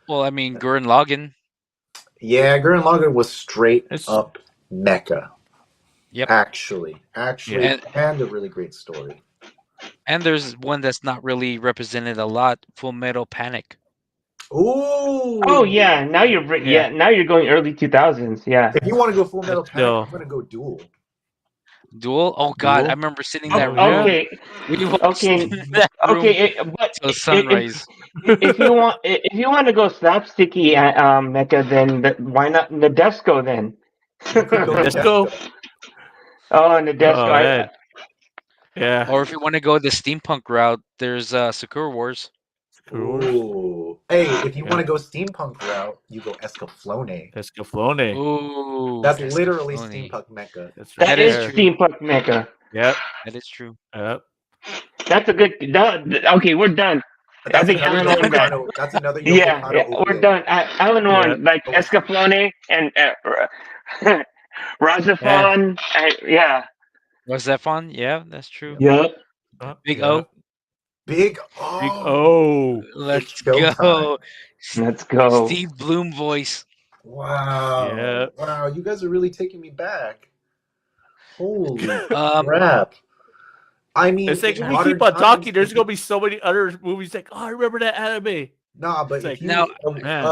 Well, I mean, Gurren Lagann. Yeah, Gurren Lagann was straight It's up mecha. Yep. Actually, Yeah. and a really great story. And there's one that's not really represented a lot. Full Metal Panic. Ooh. Oh yeah, now Yeah. now you're going early 2000s. Yeah. If you want to go Full Metal It's Panic, still I'm gonna go Duel. Duel. Oh god, Duel. I remember sitting in Oh, that yeah. room. Okay, We watched okay, in that room okay. But till sunrise. if you want to go slapsticky mecha, then why not Nadesco then? You could go Let's go. Nadesco. Oh, Nadesco. Oh man. Yeah. Or if you want to go the steampunk route, there's Sakura Wars. Screw Ooh. Hey, if you Yeah. want to go steampunk route, you go Escaflowne. Escaflowne. Ooh, That's literally Escaflowne. steampunk mecha. That's right That That is is there. true. steampunk mecha. Yep. That is true. Yep. That's a good. Okay, we're done. I That's think another Alan Yoko won that. Kano. That's another Yoko Yeah, Kano we're OVA. done. Alan Yep. won. Like Oh. Escaflowne and Yeah. Razafon. Yeah. Was that fun? Yeah, that's true. Yep. Big Yeah. O. Big Big O. O. Let's It's go. showtime. Let's go. Steve Bloom voice. Wow. Yep. Wow, you guys are really taking me back. Holy Um, crap. I mean, It's like in if we modern keep on times, talking, there's gonna be so many other movies like, oh, I remember that anime. nah, but It's if like, you now- man.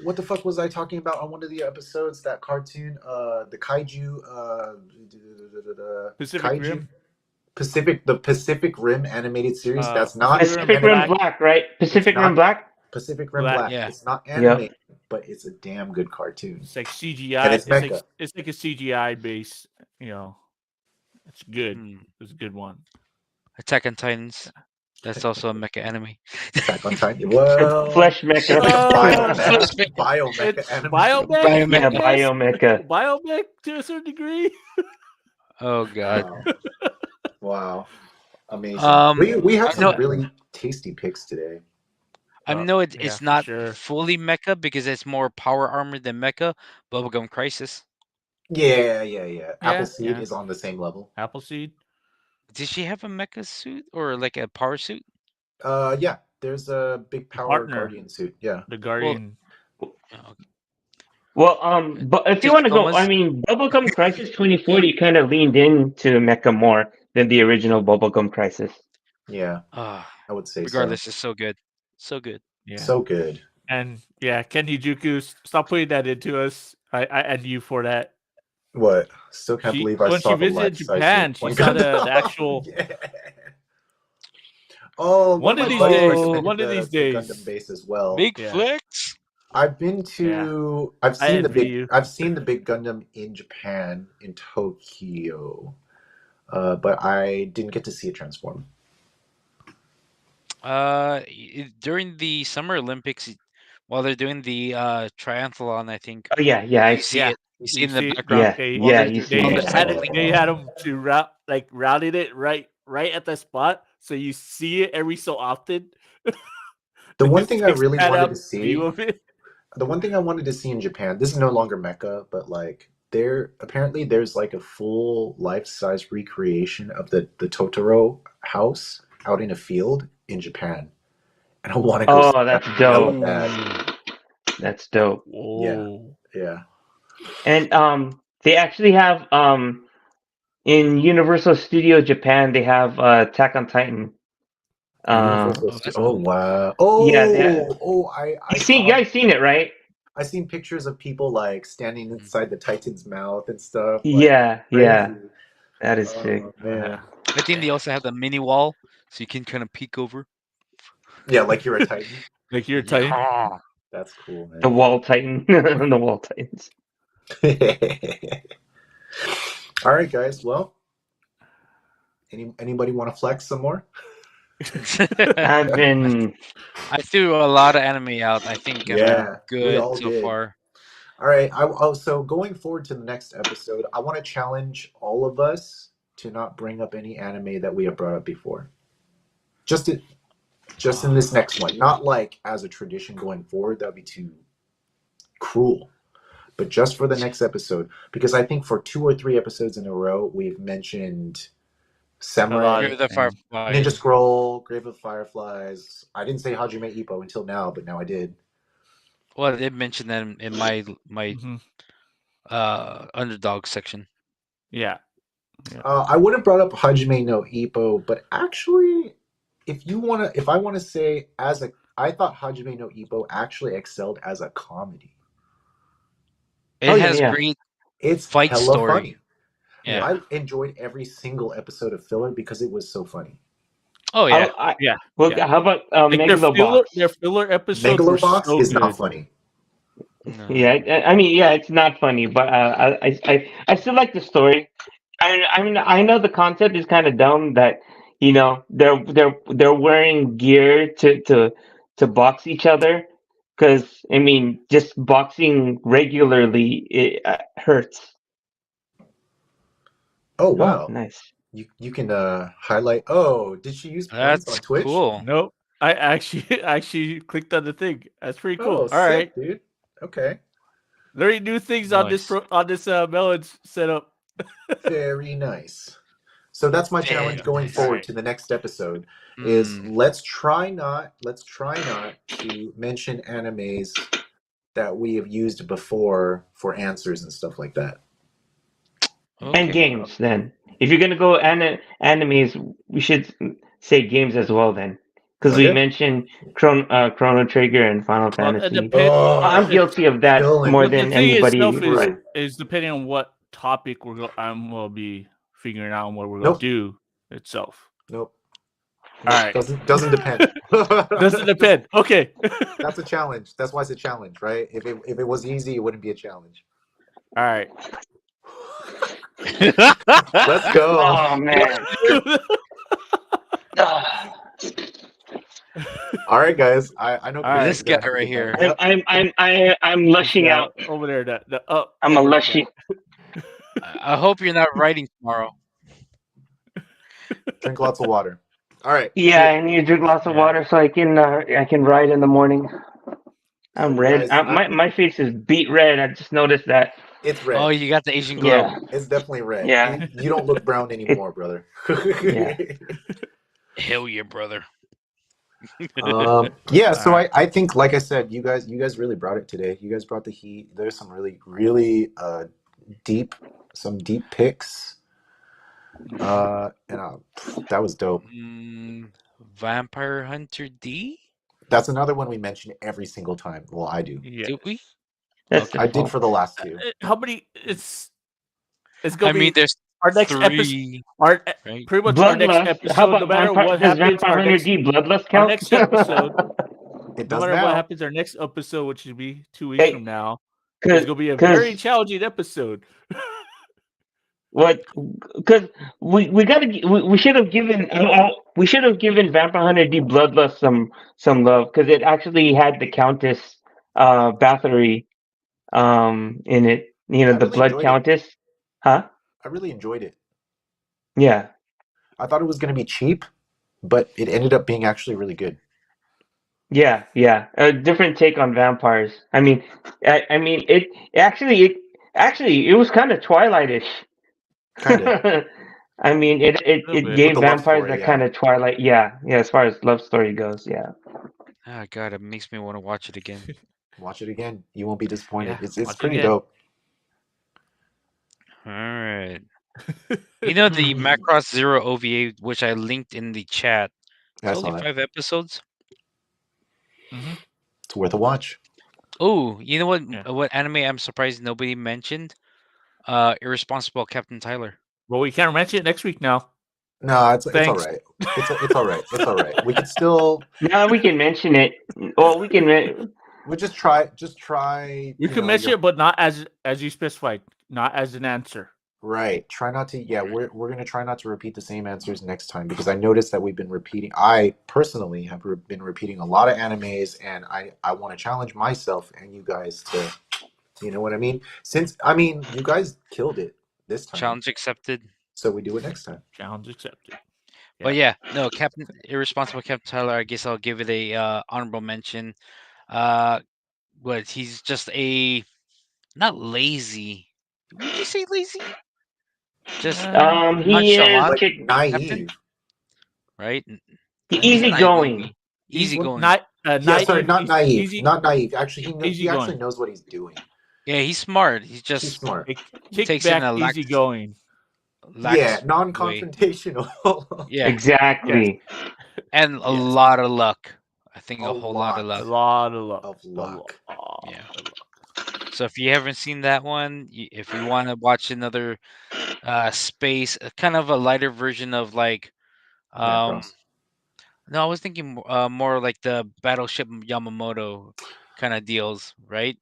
what the fuck was I talking about on one of the episodes? That cartoon, the kaiju, Pacific kaiju, Rim. the Pacific Rim animated series. That's not Pacific Pacific Rim anime. Black, right? Pacific not- Rim Black. Pacific Rim Black. Black. Yeah. It's not anime, but it's a damn good cartoon. It's like CGI. And it's It's mecha. like a CGI base. You know, it's good. hmm, It's a good one. Attack on Titans. That's also a mecha anime. Attack on Titan. Well, Flesh mecha. like a Oh, biomecha It's anime. Biomech. Biomech. Yeah, Yes. Biomecha. Biomech to a certain degree. Oh god. Wow. Wow. Amazing. Um, We have I some know- really tasty picks today. I know it's Yeah, for not sure. fully mecha because it's more power armor than mecha. Bubblegum Crisis. Yeah. Yeah, Appleseed yeah. is on the same level. Appleseed. Did she have a mecha suit or like a power suit? Yeah. There's a big power Partner. guardian suit. Yeah. The Guardian. Okay. Well, but if you want to go, I Soma's? mean, Bubblegum Crisis 2040 kind of leaned into mecha more than the original Bubblegum Crisis. Yeah. Ah, I would say regardless, it's so good. So good. Yeah. so. So good. And yeah, Ken Hijuku, stop putting that into us. I and you for that. What? Still can't She believe I when she saw the visited life-size Japan, she Point saw the Gundam. actual. Yeah. Oh, one One of of my these buddies days. recommended One of these the Gundam days. base as well. Big Yeah. flex. I've been Yeah. to. I've I seen the envy big. you. I've seen the big Gundam in Japan, in Tokyo, but I didn't get to see it transform. During the Summer Olympics, while they're doing the triathlon, I think Oh yeah, you see Yeah. it. You see it in the see, background. yeah, While they're you see while they they're it. had cycling. they had them to routed it right at the spot, so you see it every so often. The one It's thing I like really spread wanted out to see. view of it. The one thing I wanted to see in Japan, this is no longer Mecca, but like there's like a full life-size recreation of the Totoro house out in a field in Japan. And I want to go see Oh, that that's hella dope. bad. That's dope. Whoa. Yeah. And they actually have in Universal Studio Japan, they have Attack on Titan. Universal Oh, that's Oh cool. wow. Yeah, I you saw guys seen it, right? I seen pictures of people like standing inside the Titan's mouth and stuff. Like Yeah, crazy. that is sick. Oh man. I think they also have the mini wall, so you can kind of peek over. Yeah, like you're a Titan. Like you're Yeah. Titan. That's cool, The man. Wall Titan, the Wall Titans. All right, guys. Well, anybody want to flex some more? I've been I threw a lot of anime out. I think I'm Yeah, we good all so did. far. All right. So going forward to the next episode, I want to challenge all of us to not bring up any anime that we have brought up before. Just in this next one, not like as a tradition going forward. That would be too cruel. But just for the next episode, because I think for 2 or 3 episodes in a row, we've mentioned Samurai, Grave of the things. Fireflies. Ninja Scroll, Grave of Fireflies. I didn't say Hajime Ippo until now, but now I did. Well, I did mention that in my Mhm. underdog section. Yeah. I would have brought up Hajime no Ippo, but actually, if I want to say I thought Hajime no Ippo actually excelled as a comedy. It Oh, yeah, has yeah. great It's fight hella story. funny. Yeah. I enjoyed every single episode of filler because it was so funny. Oh yeah. Yeah. Well, Yeah. how about Like Megalobox? their filler episodes were Megalobox so is good. not funny. No. Yeah, I mean, yeah, it's not funny, but I still like the story. I mean, I know the concept is kind of dumb that they're wearing gear to box each other because I mean, just boxing regularly it hurts. Oh Oh, wow. nice. You can highlight. Oh, did she use points That's on Twitch? cool. Nope. I actually clicked on the thing. That's pretty cool. Oh, All sick, right. dude. Okay. Learning new things Nice. on this Melons setup. Very nice. So that's my Very challenge going nice. forward Alright. to the next episode is Mm. let's try not to mention animes that we have used before for answers and stuff like that. And Okay. games then. If you're gonna go animes, we should say games as well then, because we Okay. mentioned Chrono Trigger and Final Well, it Fantasy. depends. I'm guilty of that Dylan, more Well, the than thing anybody. itself Right? is depending on what topic I'm will be figuring out what we're Nope. gonna do itself. Nope. All right. Doesn't depend. Doesn't depend. Okay. That's a challenge. That's why it's a challenge, right? If it was easy, it wouldn't be a challenge. All right. Let's go. Oh man. All right, guys. I know All right. This guy right here. I'm lushing out. over there. I'm a lushy. I hope you're not writing tomorrow. Drink lots of water. All right. Yeah, I need to drink lots of water so I can ride in the morning. I'm So, red. guys, My face is beet red. I just noticed that. It's Oh, red. you got the Asian glow. Yeah, It's definitely red. yeah, You don't look brown it, anymore, brother. yeah. Hell yeah, brother. Yeah, All so right. I think, like I said, you guys really brought it today. You guys brought the heat. There's some really deep some deep picks. And that was dope. Vampire Hunter D? That's another one we mention every single time. Well, I do. Yes. Did we? That's Okay. I did default. for the last two. How many? It's I gonna mean, be there's our next episode. 3, Our right? pretty much our next Bloodlust. How episode. No about matter Vampire? what Does happens, Vampire Hunter D Bloodlust our count? next episode. It No does matter what now. happens, our next episode, which should be 2 weeks Hey, from now, is cause, gonna be a cause very challenging episode. what? Cause we gotta we should have given we should have given Vampire Hunter D Bloodlust some love because it actually had the Countess Bathory in it. You know, I the really Blood enjoyed it. Countess. Huh? I really enjoyed it. Yeah. I thought it was going to be cheap, but it ended up being actually really good. Yeah, yeah, a different take on vampires. I mean, I mean, it was kind of Twilightish. Kind of. I mean, A little it bit. With gave the love vampires story, that yeah. kind of Twilight. Yeah, yeah. As far as love story goes, yeah. Ah, God, it makes me want to watch it again. Watch it again. You won't be disappointed. Yeah, It's watch it pretty again. dope. All right. You know the Hmm. Macross Zero OVA, which I linked in the chat. I It's saw only that. 5 episodes. Mm-hmm. It's worth a watch. Oh, you know what? Yeah. What anime I'm surprised nobody mentioned? Irresponsible Captain Tyler. Well, we can't mention it next week now. No, it's all Thanks. right. It's all right. It's all right. We could still Now we can mention it. Well, we can. we just try. We can mention it, but not as you specified, not as an answer. Right. Try not to. Yeah, we're gonna try not to repeat the same answers next time because I noticed that we've been repeating. I personally have been repeating a lot of animes, and I want to challenge myself and you guys to, you know what I mean? You guys killed it this time, Challenge accepted. so we do it next time. Challenge accepted. But yeah, no, Captain Irresponsible Captain Tyler. I guess I'll give it a honorable mention. What he's just not lazy. Would you say lazy? Just He is nonchalant Like captain, naive. right? He's not easygoing. lazy. He's Easygoing. not Yeah, sorry, not he's naive. easy, Not naive. Actually, easy he actually going. knows what he's doing. Yeah, he's smart. He's He's just smart. takes it in Kickback, a easy going. Yeah, lax way. non-confrontational. Yeah, Exactly. and a Yes. lot of luck. I think A a whole lot of lot. A luck. lot of luck. Of luck. Yeah. So if you haven't seen that one, if you want to watch another space, kind of a lighter version of like, Macross. no, I was thinking more like the Battleship Yamamoto kind of deals, right?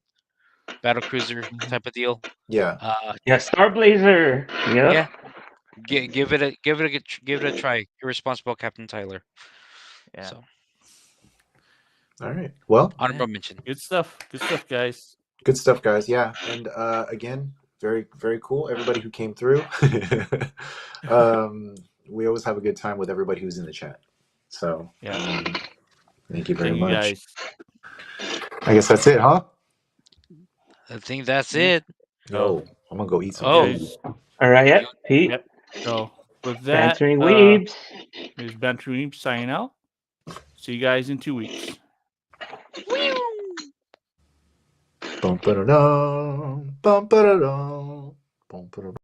Battle cruiser type of deal. Yeah. Yeah, Star Blazer. Yep. Yeah. Give it a try. Irresponsible Captain Tyler. Yeah. So All right. Well, honorable mention. Good stuff. Good stuff, guys. good stuff, guys. Yeah, and again, very very cool. Everybody who came through. We always have a good time with everybody who's in the chat. So Yeah. thank you very Thank you, much. guys. I guess that's it, huh? I think that's it. No, I'm gonna go eat some Oh. food. All right. Yep. Pete. Yep. So with that, Bantering Weebs. is Bantering signing out. See you guys in 2 weeks. Bum, ba-da-dum, bum, ba-da-dum, bum, ba-da-dum.